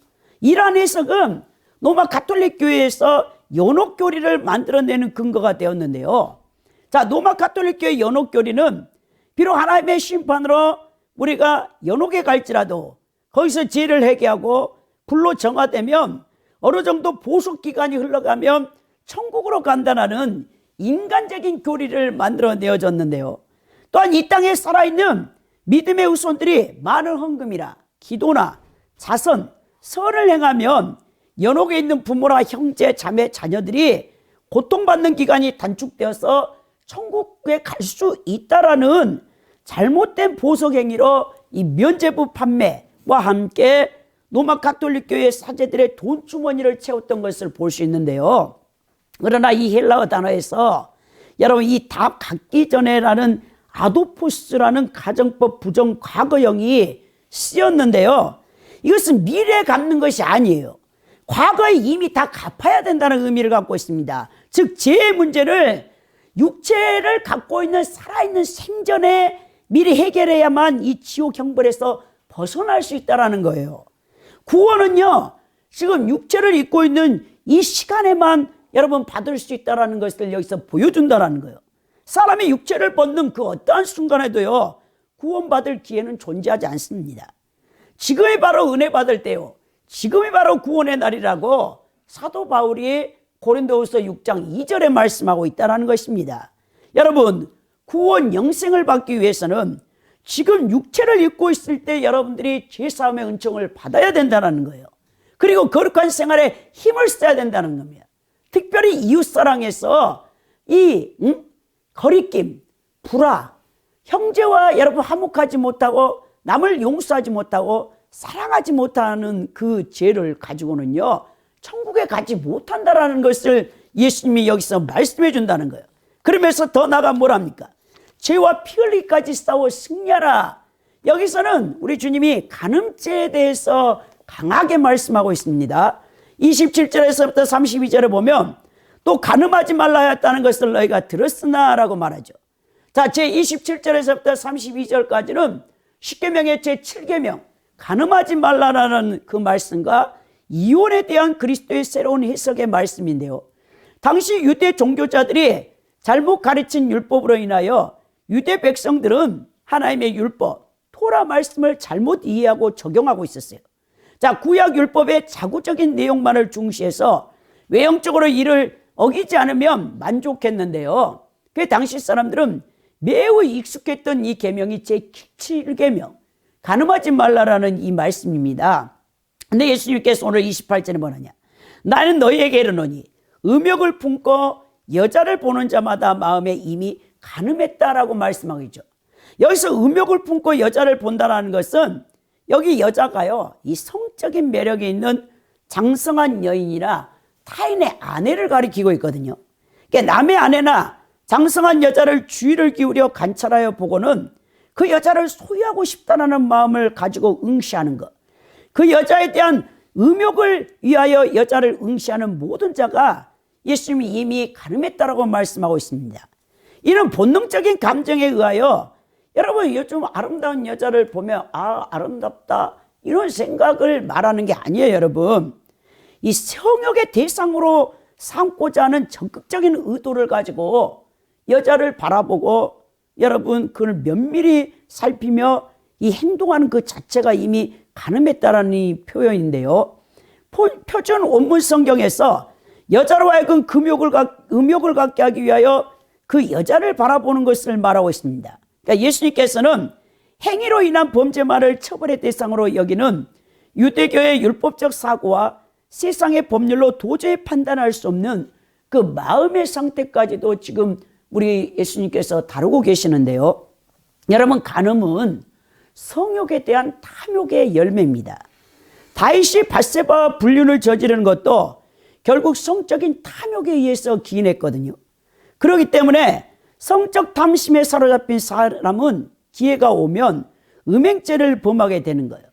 이러한 해석은 로마 가톨릭 교회에서 연옥교리를 만들어내는 근거가 되었는데요. 자, 로마 가톨릭 교회 연옥교리는 비록 하나님의 심판으로 우리가 연옥에 갈지라도 거기서 죄를 회개하고 불로 정화되면 어느 정도 보석 기간이 흘러가면 천국으로 간다는 인간적인 교리를 만들어내어졌는데요. 또한 이 땅에 살아있는 믿음의 후손들이 많은 헌금이나 기도나 자선, 선을 행하면 연옥에 있는 부모나 형제, 자매, 자녀들이 고통받는 기간이 단축되어서 천국에 갈 수 있다라는 잘못된 보석행위로 이 면죄부 판매와 함께 로마 가톨릭 교회 사제들의 돈 주머니를 채웠던 것을 볼 수 있는데요. 그러나 이 헬라어 단어에서 여러분 이 다 갖기 전에라는 아도포스라는 가정법 부정 과거형이 쓰였는데요. 이것은 미래에 갚는 것이 아니에요. 과거에 이미 다 갚아야 된다는 의미를 갖고 있습니다. 즉 죄의 문제를 육체를 갖고 있는 살아있는 생전에 미리 해결해야만 이 지옥 형벌에서 벗어날 수 있다는 거예요. 구원은요, 지금 육체를 입고 있는 이 시간에만 여러분 받을 수 있다는 것을 여기서 보여준다는 거예요. 사람이 육체를 벗는 그 어떠한 순간에도요, 구원받을 기회는 존재하지 않습니다. 지금이 바로 은혜 받을 때요, 지금이 바로 구원의 날이라고 사도 바울이 고린도후서 6장 2절에 말씀하고 있다는 것입니다. 여러분, 구원 영생을 받기 위해서는 지금 육체를 입고 있을 때 여러분들이 죄사함의 은총을 받아야 된다는 거예요. 그리고 거룩한 생활에 힘을 써야 된다는 겁니다. 특별히 이웃사랑에서 이 거리낌, 불화, 형제와 여러분 화목하지 못하고 남을 용서하지 못하고 사랑하지 못하는 그 죄를 가지고는요, 천국에 가지 못한다라는 것을 예수님이 여기서 말씀해 준다는 거예요. 그러면서 더 나아가 뭐랍니까? 죄와 피 흘리기까지 싸워 승리하라. 여기서는 우리 주님이 간음죄에 대해서 강하게 말씀하고 있습니다. 27절에서부터 32절에 보면 또 간음하지 말라 하였다는 것을 너희가 들었으나 라고 말하죠. 자, 제27절에서부터 32절까지는 십계명의 제7계명 간음하지 말라라는 그 말씀과 이혼에 대한 그리스도의 새로운 해석의 말씀인데요. 당시 유대 종교자들이 잘못 가르친 율법으로 인하여 유대 백성들은 하나님의 율법, 토라 말씀을 잘못 이해하고 적용하고 있었어요. 자, 구약 율법의 자구적인 내용만을 중시해서 외형적으로 이를 어기지 않으면 만족했는데요. 그 당시 사람들은 매우 익숙했던 이 계명이 제7계명 간음하지 말라라는 이 말씀입니다. 근데 예수님께서 오늘 28절에 뭐하냐? 나는 너희에게 이르노니 음욕을 품고 여자를 보는 자마다 마음에 이미 간음했다라고 말씀하고 있죠. 여기서 음욕을 품고 여자를 본다라는 것은 여기 여자가요, 이 성적인 매력이 있는 장성한 여인이나 타인의 아내를 가리키고 있거든요. 그러니까 남의 아내나 장성한 여자를 주의를 기울여 관찰하여 보고는 그 여자를 소유하고 싶다는 마음을 가지고 응시하는 것. 그 여자에 대한 음욕을 위하여 여자를 응시하는 모든 자가 예수님이 이미 간음했다라고 말씀하고 있습니다. 이런 본능적인 감정에 의하여 여러분 요즘 아름다운 여자를 보면 아름답다 이런 생각을 말하는 게 아니에요. 여러분 이 성욕의 대상으로 삼고자 하는 적극적인 의도를 가지고 여자를 바라보고 여러분 그걸 면밀히 살피며 이 행동하는 그 자체가 이미 간음했다라는 이 표현인데요. 표준 원문 성경에서 여자로 하여금 음욕을 갖게 하기 위하여 그 여자를 바라보는 것을 말하고 있습니다. 그러니까 예수님께서는 행위로 인한 범죄만을 처벌의 대상으로 여기는 유대교의 율법적 사고와 세상의 법률로 도저히 판단할 수 없는 그 마음의 상태까지도 지금 우리 예수님께서 다루고 계시는데요. 여러분 간음은 성욕에 대한 탐욕의 열매입니다. 다윗이 밧세바와 불륜을 저지르는 것도 결국 성적인 탐욕에 의해서 기인했거든요. 그렇기 때문에 성적 탐심에 사로잡힌 사람은 기회가 오면 음행죄를 범하게 되는 거예요.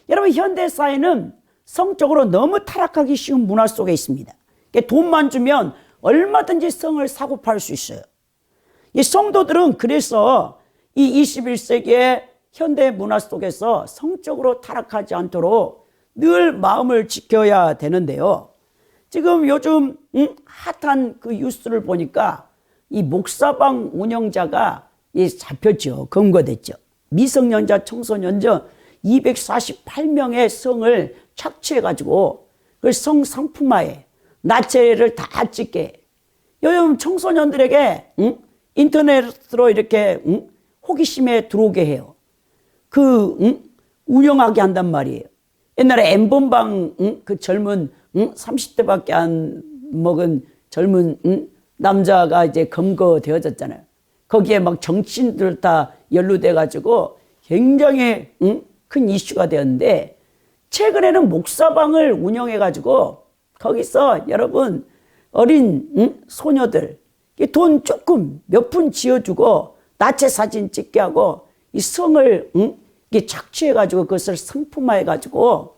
여러분 현대 사회는 성적으로 너무 타락하기 쉬운 문화 속에 있습니다. 돈만 주면 얼마든지 성을 사고 팔 수 있어요. 이 성도들은 그래서 이 21세기의 현대 문화 속에서 성적으로 타락하지 않도록 늘 마음을 지켜야 되는데요. 지금 요즘 핫한 그 뉴스를 보니까 이 목사방 운영자가 잡혔죠. 검거됐죠. 미성년자 청소년자 248명의 성을 착취해가지고 그 성 상품화에 나체를 다 찍게. 요즘 청소년들에게 인터넷으로 이렇게 호기심에 들어오게 해요. 운영하게 한단 말이에요. 옛날에 엠번방 그 젊은 30대밖에 안 먹은 젊은 남자가 이제 검거되어졌잖아요. 거기에 막 정치인들 다 연루돼 가지고 굉장히 큰 이슈가 되었는데 최근에는 목사방을 운영해 가지고 거기서 여러분 어린 소녀들 돈 조금 몇 푼 지어주고 나체 사진 찍게 하고 이 성을 착취해 가지고 그것을 상품화해 가지고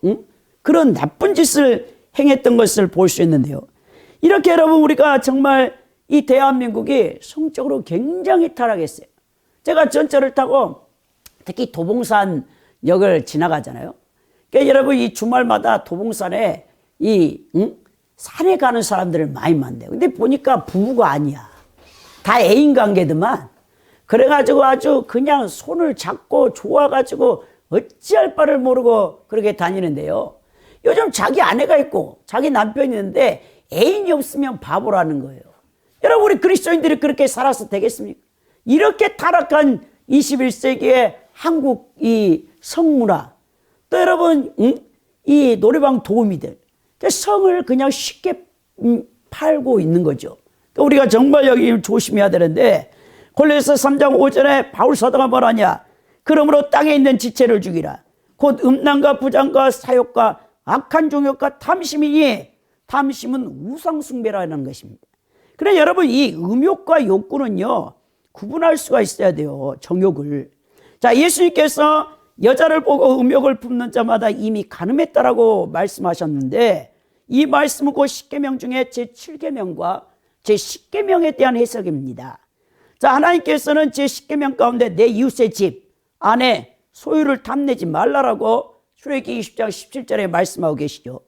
그런 나쁜 짓을 행했던 것을 볼 수 있는데요. 이렇게 여러분 우리가 정말 이 대한민국이 성적으로 굉장히 타락했어요. 제가 전철을 타고 특히 도봉산역을 지나가잖아요. 그러니까 여러분 이 주말마다 도봉산에 산에 가는 사람들을 많이 만나요. 근데 보니까 부부가 아니야. 다 애인 관계더만. 그래가지고 아주 그냥 손을 잡고 좋아가지고 어찌할 바를 모르고 그렇게 다니는데요. 요즘 자기 아내가 있고 자기 남편이 있는데 애인이 없으면 바보라는 거예요. 여러분 우리 그리스도인들이 그렇게 살아서 되겠습니까? 이렇게 타락한 21세기의 한국 이 성문화 또 여러분 이 노래방 도우미들 성을 그냥 쉽게 팔고 있는 거죠. 그러니까 우리가 정말 여기 조심해야 되는데 골로새 3장 5절에 바울 사도가 뭐라냐? 그러므로 땅에 있는 지체를 죽이라. 곧 음란과 부장과 사욕과 악한 종욕과 탐심이니 탐심은 우상숭배라는 것입니다. 그래 여러분 이 음욕과 욕구는요 구분할 수가 있어야 돼요. 정욕을. 자 예수님께서 여자를 보고 음욕을 품는 자마다 이미 간음했다라고 말씀하셨는데 이 말씀은 그 10계명 중에 제7계명과 제10계명에 대한 해석입니다. 자, 하나님께서는 제10계명 가운데 내 이웃의 집 안에 소유를 탐내지 말라라고 출애굽기 20장 17절에 말씀하고 계시죠.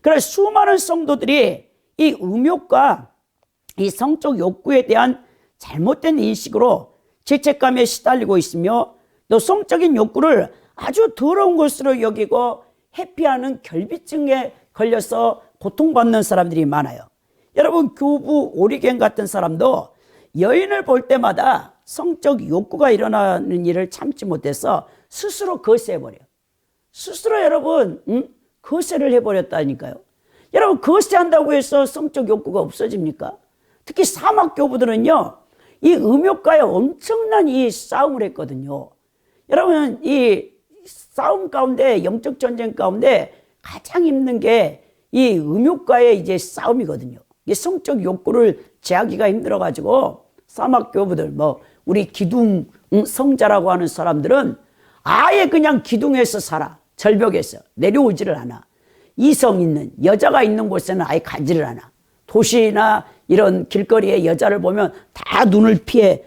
그래서 수많은 성도들이 이 음욕과 이 성적 욕구에 대한 잘못된 인식으로 죄책감에 시달리고 있으며 또 성적인 욕구를 아주 더러운 것으로 여기고 회피하는 결비증에 걸려서 고통받는 사람들이 많아요. 여러분, 교부 오리겐 같은 사람도 여인을 볼 때마다 성적 욕구가 일어나는 일을 참지 못해서 스스로 거세해버려요. 스스로 여러분 거세를 해버렸다니까요. 여러분, 거세한다고 해서 성적 욕구가 없어집니까? 특히 사막 교부들은요, 이 음욕과의 엄청난 이 싸움을 했거든요. 여러분, 이 싸움 가운데, 영적 전쟁 가운데 가장 힘든 게 이 음욕과의 이제 싸움이거든요. 이 성적 욕구를 제하기가 힘들어가지고 사막 교부들, 우리 기둥 성자라고 하는 사람들은 아예 그냥 기둥에서 살아. 절벽에서 내려오지를 않아. 이성 있는 여자가 있는 곳에는 아예 가지를 않아. 도시나 이런 길거리에 여자를 보면 다 눈을 피해,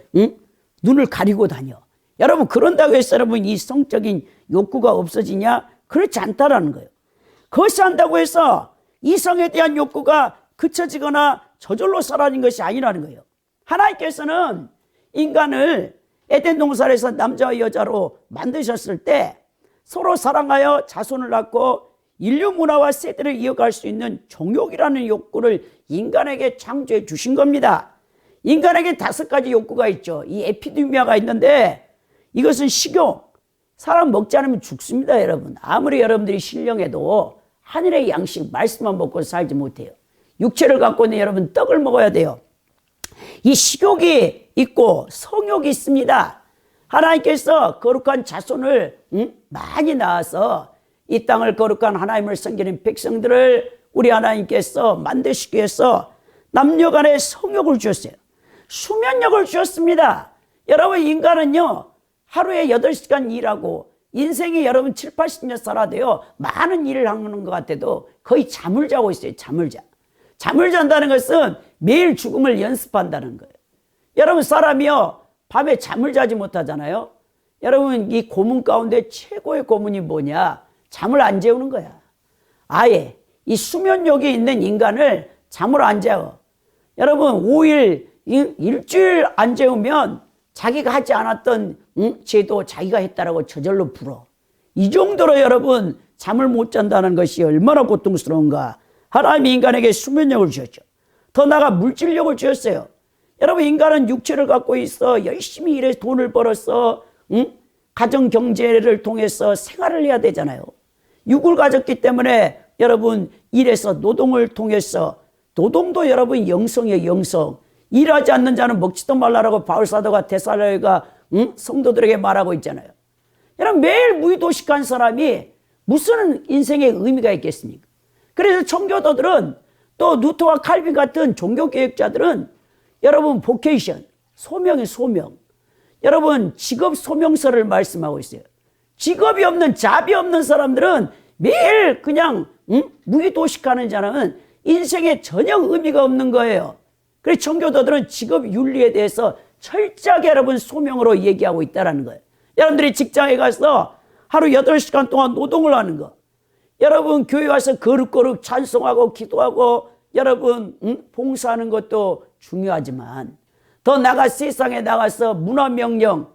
눈을 가리고 다녀. 여러분, 그런다고 해서 여러분 이 성적인 욕구가 없어지냐? 그렇지 않다라는 거예요. 거시한다고 해서 이성에 대한 욕구가 그쳐지거나 저절로 사라진 것이 아니라는 거예요. 하나님께서는 인간을 에덴 동산에서 남자와 여자로 만드셨을 때 서로 사랑하여 자손을 낳고 인류 문화와 세대를 이어갈 수 있는 종욕이라는 욕구를 인간에게 창조해 주신 겁니다. 인간에게 5가지 욕구가 있죠. 이 에피디미아가 있는데 이것은 식욕. 사람 먹지 않으면 죽습니다, 여러분. 아무리 여러분들이 신령해도 하늘의 양식 말씀만 먹고 살지 못해요. 육체를 갖고 있는 여러분 떡을 먹어야 돼요. 이 식욕이 있고 성욕이 있습니다. 하나님께서 거룩한 자손을 많이 낳아서 이 땅을 거룩한 하나님을 섬기는 백성들을 우리 하나님께서 만드시기 위해서 남녀 간의 성욕을 주셨어요. 수면욕을 주셨습니다. 여러분, 인간은요 하루에 8시간 일하고 인생이 여러분 7, 80년 살아도요 많은 일을 하는 것 같아도 거의 잠을 자고 있어요. 잠을 자. 잠을 잔다는 것은 매일 죽음을 연습한다는 거예요. 여러분, 사람이요 밤에 잠을 자지 못하잖아요. 여러분, 이 고문 가운데 최고의 고문이 뭐냐? 잠을 안 재우는 거야. 아예 이 수면욕이 있는 인간을 잠을 안 재워. 여러분, 5일, 일주일 안 재우면 자기가 하지 않았던 죄도 자기가 했다라고 저절로 불어. 이 정도로 여러분 잠을 못 잔다는 것이 얼마나 고통스러운가. 하나님이 인간에게 수면력을 주셨죠. 더 나아가 물질력을 주셨어요. 여러분, 인간은 육체를 갖고 있어 열심히 일해서 돈을 벌어서 가정 경제를 통해서 생활을 해야 되잖아요. 육을 가졌기 때문에 여러분 일해서 노동을 통해서, 노동도 여러분 영성이에요. 영성. 일하지 않는 자는 먹지도 말라라고 바울사도가 데살로니가 성도들에게 말하고 있잖아요. 여러분, 매일 무의도식한 사람이 무슨 인생의 의미가 있겠습니까? 그래서 청교도들은 또 누트와 칼빈 같은 종교개혁자들은 여러분 보케이션, 소명의 소명. 여러분, 직업 소명서를 말씀하고 있어요. 직업이 없는, 잡이 없는 사람들은 매일 그냥 무의도식하는 자는 인생에 전혀 의미가 없는 거예요. 그래서 청교도들은 직업 윤리에 대해서 철저하게 여러분 소명으로 얘기하고 있다는 거예요. 여러분들이 직장에 가서 하루 8시간 동안 노동을 하는 거. 여러분, 교회 와서 거룩거룩 찬송하고 기도하고 여러분 봉사하는 것도 중요하지만 더 나아가 세상에 나가서 문화명령,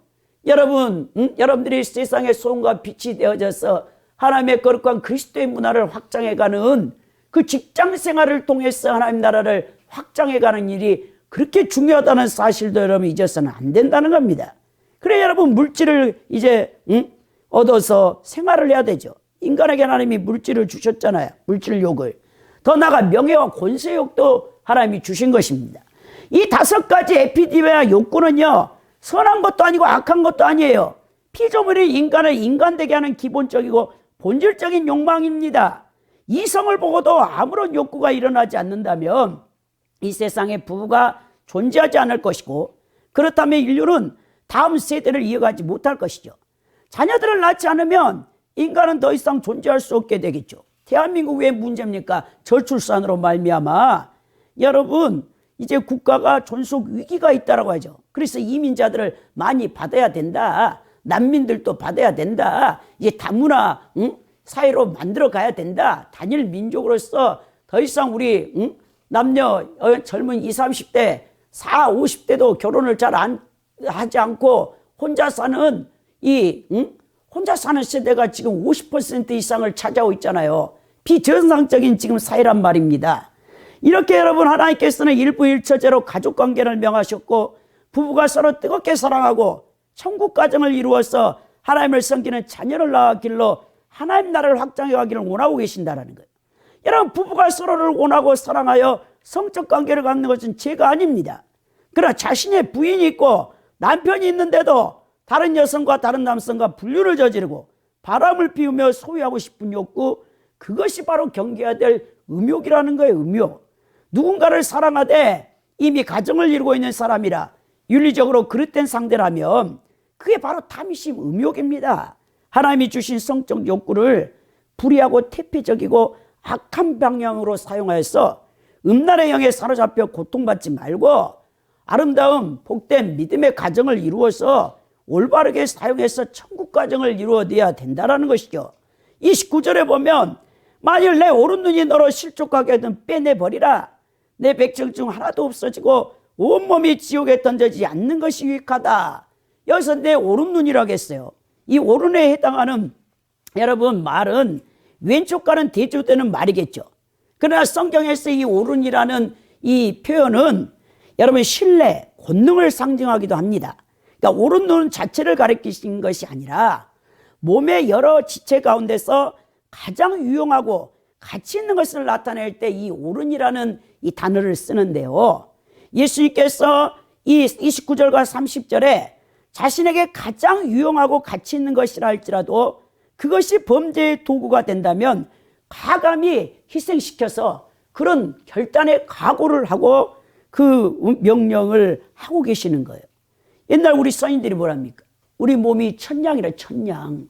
여러분 여러분들이 세상의 소금과 빛이 되어져서 하나님의 거룩한 그리스도의 문화를 확장해가는 그 직장 생활을 통해서 하나님 나라를 확장해가는 일이 그렇게 중요하다는 사실도 여러분 잊어서는 안 된다는 겁니다. 그래 여러분, 물질을 이제 얻어서 생활을 해야 되죠. 인간에게 하나님이 물질을 주셨잖아요. 물질욕을. 더 나아가 명예와 권세욕도 하나님이 주신 것입니다. 이 5가지 에피디미아 욕구는요 선한 것도 아니고 악한 것도 아니에요. 피조물이 인간을 인간되게 하는 기본적이고 본질적인 욕망입니다. 이성을 보고도 아무런 욕구가 일어나지 않는다면 이 세상에 부부가 존재하지 않을 것이고, 그렇다면 인류는 다음 세대를 이어가지 못할 것이죠. 자녀들을 낳지 않으면 인간은 더 이상 존재할 수 없게 되겠죠. 대한민국 왜 문제입니까? 저출산으로 말미암아 여러분 이제 국가가 존속 위기가 있다라고 하죠. 그래서 그래서 이민자들을 많이 받아야 된다. 난민들도 받아야 된다. 이제 다문화 사회로 만들어 가야 된다. 단일 민족으로서 더 이상 우리 남녀 젊은 20, 30대 40, 50대도 결혼을 잘 하지 않고 혼자 사는 혼자 사는 세대가 지금 50% 이상을 차지하고 있잖아요. 비정상적인 지금 사회란 말입니다. 이렇게 여러분 하나님께서는 일부일처제로 가족관계를 명하셨고 부부가 서로 뜨겁게 사랑하고 천국 가정을 이루어서 하나님을 섬기는 자녀를 낳아 길로 하나님 나라를 확장해 가기를 원하고 계신다는 거예요. 여러분 부부가 서로를 원하고 사랑하여 성적 관계를 갖는 것은 죄가 아닙니다. 그러나 자신의 부인이 있고 남편이 있는데도 다른 여성과 다른 남성과 불륜을 저지르고 바람을 피우며 소유하고 싶은 욕구, 그것이 바로 경계해야 될 음욕이라는 거예요. 음욕. 누군가를 사랑하되 이미 가정을 이루고 있는 사람이라 윤리적으로 그릇된 상대라면 그게 바로 탐심, 음욕입니다. 하나님이 주신 성적 욕구를 불의하고 태폐적이고 악한 방향으로 사용하여서 음란의 영에 사로잡혀 고통받지 말고 아름다운 복된 믿음의 가정을 이루어서 올바르게 사용해서 천국 가정을 이루어내야 된다는 것이죠. 29절에 보면 만일 내 오른 눈이 너로 실족하게 하든 빼내버리라. 내 백성 중 하나도 없어지고 온몸이 지옥에 던져지지 않는 것이 유익하다. 여기서 내 오른 눈이라고 했어요. 이 오른에 해당하는 여러분 말은 왼쪽과는 대조되는 말이겠죠. 그러나 성경에서 이 오른이라는 이 표현은 여러분 신뢰, 권능을 상징하기도 합니다. 그러니까 오른 눈 자체를 가리키신 것이 아니라 몸의 여러 지체 가운데서 가장 유용하고 가치 있는 것을 나타낼 때 이 오른이라는 이 단어를 쓰는데요. 예수님께서 이 29절과 30절에 자신에게 가장 유용하고 가치 있는 것이라 할지라도 그것이 범죄의 도구가 된다면 과감히 희생시켜서 그런 결단의 각오를 하고 그 명령을 하고 계시는 거예요. 옛날 우리 선인들이 뭐랍니까? 우리 몸이 1000냥이라 1000냥.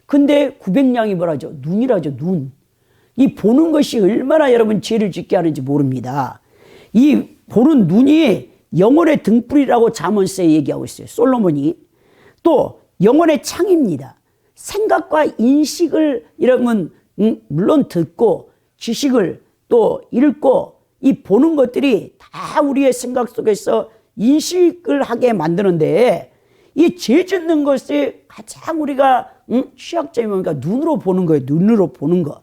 근데 900냥이 뭐라죠? 눈이라죠, 눈. 이 보는 것이 얼마나 여러분 죄를 짓게 하는지 모릅니다. 이 보는 눈이 영혼의 등불이라고 잠언서에 얘기하고 있어요. 솔로몬이. 또 영혼의 창입니다. 생각과 인식을 여러분 물론 듣고 지식을 또 읽고 이 보는 것들이 다 우리의 생각 속에서 인식을 하게 만드는데 이 죄 짓는 것이 가장 우리가 취약점이 뭡니까? 눈으로 보는 거예요. 눈으로 보는 거.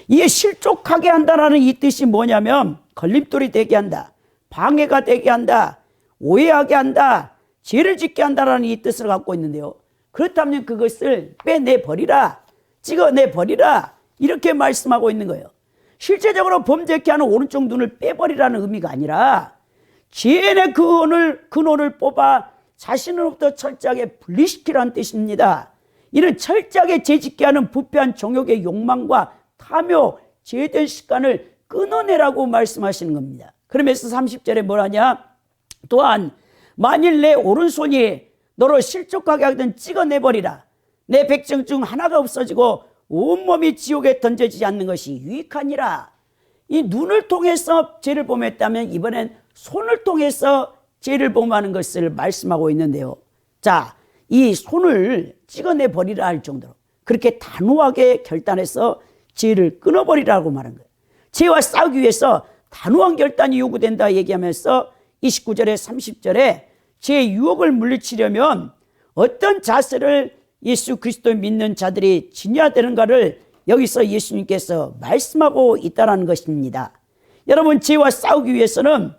이게 실족하게 한다는 이 뜻이 뭐냐면 걸림돌이 되게 한다. 방해가 되게 한다. 오해하게 한다. 죄를 짓게 한다는 이 뜻을 갖고 있는데요. 그렇다면 그것을 빼내버리라. 찍어내버리라. 이렇게 말씀하고 있는 거예요. 실제적으로 범죄케 하는 오른쪽 눈을 빼버리라는 의미가 아니라 죄의 근원을 뽑아 자신으로부터 철저하게 분리시키라는 뜻입니다. 이는 철저하게 죄짓게 하는 부패한 정욕의 욕망과 탐욕, 죄된 습관을 끊어내라고 말씀하시는 겁니다. 그러면서 30절에 뭐라냐? 또한 만일 내 오른손이 너로 실족하게 하거든 찍어내버리라. 내 백성 중 하나가 없어지고 온몸이 지옥에 던져지지 않는 것이 유익하니라. 이 눈을 통해서 죄를 범했다면 이번엔 손을 통해서 죄를 범하는 것을 말씀하고 있는데요. 자, 이 손을 찍어내버리라 할 정도로 그렇게 단호하게 결단해서 죄를 끊어버리라고 말한 거예요. 죄와 싸우기 위해서 단호한 결단이 요구된다 얘기하면서 29절에 30절에 죄의 유혹을 물리치려면 어떤 자세를 예수 그리스도 믿는 자들이 지녀야 되는가를 여기서 예수님께서 말씀하고 있다는 것입니다. 여러분 죄와 싸우기 위해서는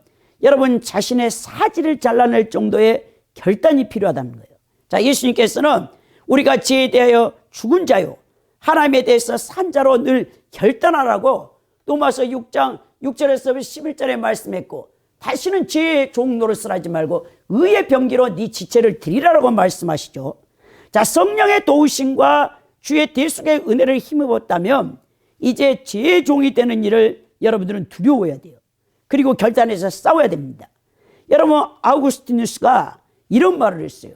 여러분 자신의 사지를 잘라낼 정도의 결단이 필요하다는 거예요. 자, 예수님께서는 우리가 죄에 대하여 죽은 자요 하나님에 대해서 산 자로 늘 결단하라고 로마서 6장 6절에서 11절에 말씀했고 다시는 죄의 종 노릇을 하지 말고 의의 병기로 네 지체를 드리라고 말씀하시죠. 자, 성령의 도우심과 주의 대속의 은혜를 힘입었다면 이제 죄의 종이 되는 일을 여러분들은 두려워해야 돼요. 그리고 결단해서 싸워야 됩니다. 여러분 아우구스티누스가 이런 말을 했어요.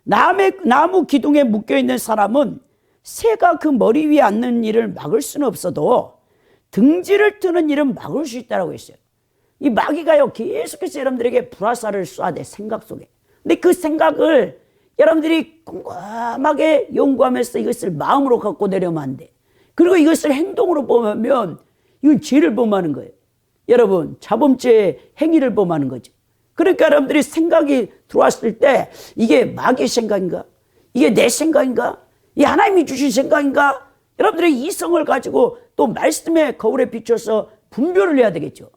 나무 기둥에 묶여있는 사람은 새가 그 머리 위에 앉는 일을 막을 수는 없어도 등지를 트는 일은 막을 수 있다고 했어요. 이 마귀가요 계속해서 여러분들에게 불화살을 쏴대 생각 속에. 근데 그 생각을 여러분들이 꼼꼼하게 연구하면서 이것을 마음으로 갖고 내려면 안 돼. 그리고 이것을 행동으로 보면 이건 죄를 범하는 거예요. 여러분, 자범죄 행위를 범하는 거죠. 그러니까 여러분들이 생각이 들어왔을 때 이게 마귀의 생각인가? 이게 내 생각인가? 이 하나님이 주신 생각인가? 여러분들의 이성을 가지고 또 말씀의 거울에 비춰서 분별을 해야 되겠죠.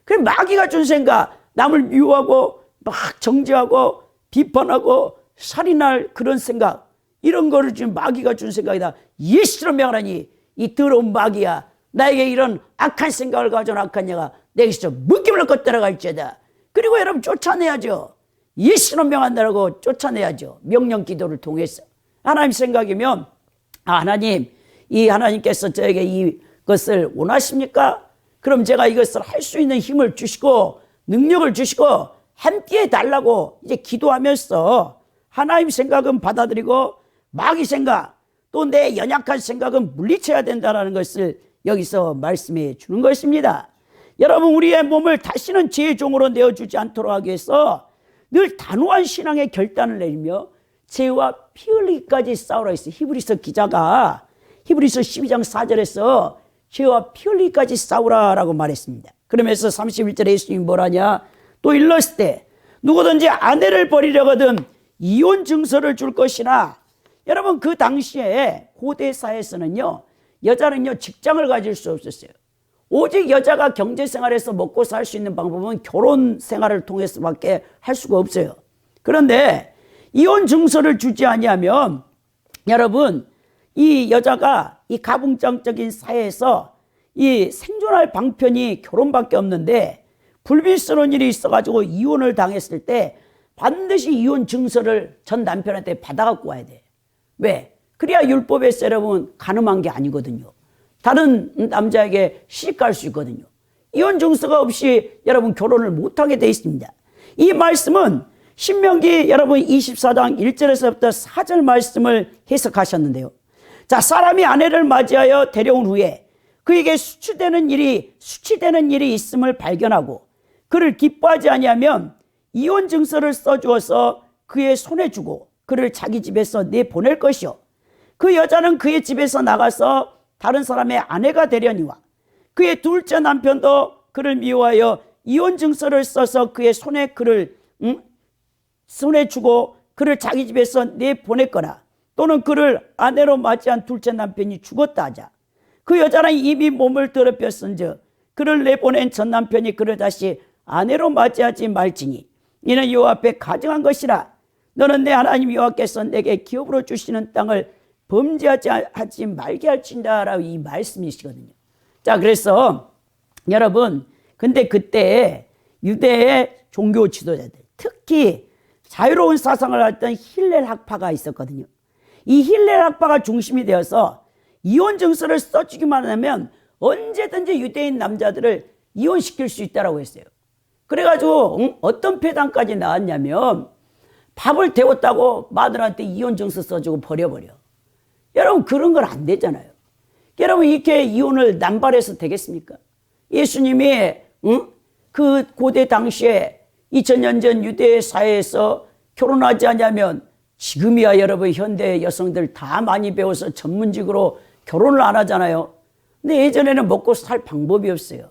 그럼 마귀가 준 생각, 남을 미워하고 막 정죄하고 비판하고 살인할 그런 생각, 이런 거를 지금 마귀가 준 생각이다. 예수로 명하니 이 더러운 마귀야, 나에게 이런 악한 생각을 가져온 악한 자가 내게서 묶임을 걷들어갈지어다. 그리고 여러분 쫓아내야죠. 예수로 명한다라고 쫓아내야죠. 명령 기도를 통해서. 하나님 생각이면 하나님, 이 하나님께서 저에게 이것을 원하십니까? 그럼 제가 이것을 할 수 있는 힘을 주시고 능력을 주시고 함께 해달라고 이제 기도하면서 하나님 생각은 받아들이고 마귀 생각 또 내 연약한 생각은 물리쳐야 된다는 것을 여기서 말씀해 주는 것입니다. 여러분, 우리의 몸을 다시는 죄의 종으로 내어주지 않도록 하기 위해서 늘 단호한 신앙의 결단을 내리며 죄와 피 흘리기까지 싸우라 했어요. 히브리서 기자가 히브리서 12장 4절에서 죄와 피 흘리기까지 싸우라라고 말했습니다. 그러면서 31절에 예수님이 뭐라냐? 또 일렀을 때 누구든지 아내를 버리려거든 이혼 증서를 줄 것이나, 여러분 그 당시에 고대 사회에서는요, 여자는요 직장을 가질 수 없었어요. 오직 여자가 경제생활에서 먹고 살 수 있는 방법은 결혼 생활을 통해서밖에 할 수가 없어요. 그런데 이혼 증서를 주지 아니하면 여러분, 이 여자가 이 가부장적인 사회에서 이 생존할 방편이 결혼밖에 없는데 불미스러운 일이 있어가지고 이혼을 당했을 때 반드시 이혼 증서를 전 남편한테 받아갖고 와야 돼. 왜? 그래야 율법에서 여러분 가늠한 게 아니거든요. 다른 남자에게 시집갈 수 있거든요. 이혼 증서가 없이 여러분 결혼을 못하게 돼 있습니다. 이 말씀은 신명기 여러분 24장 1절에서부터 4절 말씀을 해석하셨는데요. 자, 사람이 아내를 맞이하여 데려온 후에 그에게 수치되는 일이 있음을 발견하고 그를 기뻐하지 아니하면 이혼 증서를 써주어서 그의 손에 주고 그를 자기 집에서 내보낼 것이요, 그 여자는 그의 집에서 나가서 다른 사람의 아내가 되려니와 그의 둘째 남편도 그를 미워하여 이혼 증서를 써서 그의 손에 손에 주고 그를 자기 집에서 내보냈거나, 또는 그를 아내로 맞이한 둘째 남편이 죽었다 하자 그 여자는 이미 몸을 더럽혔은즉 그를 내보낸 전 남편이 그를 다시 아내로 맞이하지 말지니 이는 여호와 앞에 가증한 것이라. 너는 내 하나님 여호와께서 내게 기업으로 주시는 땅을 범죄하지 말게 할진다라고 이 말씀이시거든요. 자, 그래서 여러분, 근데 그때 유대의 종교 지도자들, 특히 자유로운 사상을 했던 힐렐 학파가 있었거든요. 이 힐렐 학파가 중심이 되어서 이혼 증서를 써주기만 하면 언제든지 유대인 남자들을 이혼시킬 수 있다고 했어요. 그래가지고 어떤 폐단까지 나왔냐면 밥을 데웠다고 마누라한테 이혼 증서 써주고 버려버려. 여러분, 그런 건 안 되잖아요. 여러분, 이렇게 이혼을 남발해서 되겠습니까? 예수님이 그 고대 당시에 2000년 전 유대 사회에서 결혼하지 않으면 지금이야 여러분 현대 여성들 다 많이 배워서 전문직으로 결혼을 안 하잖아요. 근데 예전에는 먹고 살 방법이 없어요.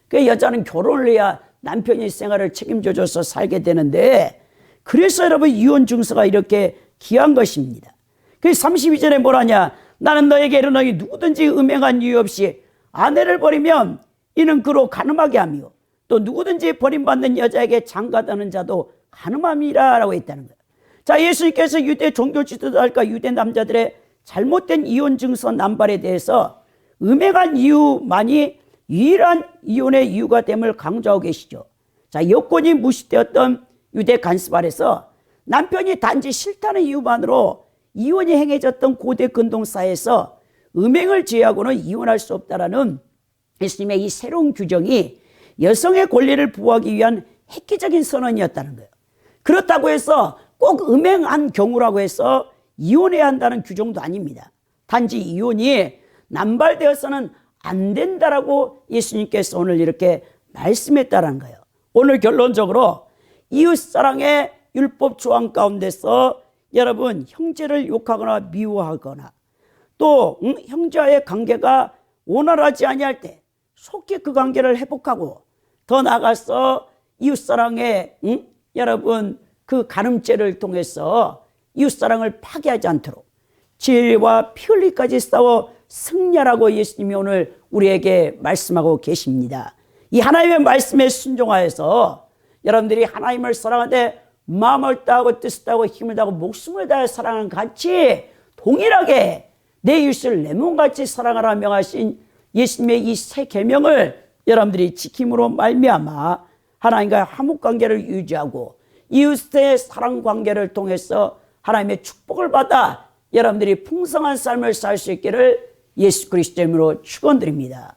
그 여자는 결혼을 해야 남편이 생활을 책임져줘서 살게 되는데, 그래서 여러분 이혼 증서가 이렇게 귀한 것입니다. 그래서 32절에 뭐라냐? 나는 너에게 이르노니 누구든지 음행한 이유 없이 아내를 버리면 이는 그로 간음하게 하며 또 누구든지 버림받는 여자에게 장가드는 자도 간음함이라 라고 했다는 거예요. 자, 예수님께서 유대 종교 지도자들과 유대 남자들의 잘못된 이혼 증서 남발에 대해서 음행한 이유만이 유일한 이혼의 이유가 됨을 강조하고 계시죠. 자, 여권이 무시되었던 유대 간섭 아래서 남편이 단지 싫다는 이유만으로 이혼이 행해졌던 고대 근동사회에서 음행을 제외하고는 이혼할 수 없다라는 예수님의 이 새로운 규정이 여성의 권리를 보호하기 위한 획기적인 선언이었다는 거예요. 그렇다고 해서 꼭 음행한 경우라고 해서 이혼해야 한다는 규정도 아닙니다. 단지 이혼이 남발되어서는 안 된다라고 예수님께서 오늘 이렇게 말씀했다는 거예요. 오늘 결론적으로 이웃사랑의 율법 조항 가운데서 여러분 형제를 욕하거나 미워하거나 또 형제와의 관계가 원활하지 아니할 때 속히 그 관계를 회복하고 더 나아가서 이웃사랑의 여러분 그 가늠죄를 통해서 이웃사랑을 파괴하지 않도록 진리와 피 흘리기까지 싸워 승리하라고 예수님이 오늘 우리에게 말씀하고 계십니다. 이 하나님의 말씀에 순종하여서 여러분들이 하나님을 사랑하되 마음을 다하고 뜻을 다하고 힘을 다하고 목숨을 다해 사랑하는 같이 동일하게 내 이웃을 내 몸같이 사랑하라 명하신 예수님의 이 세 계명을 여러분들이 지킴으로 말미암아 하나님과 화목관계를 유지하고 이웃의 사랑관계를 통해서 하나님의 축복을 받아 여러분들이 풍성한 삶을 살 수 있기를 예수 그리스도의 이름으로 축원드립니다.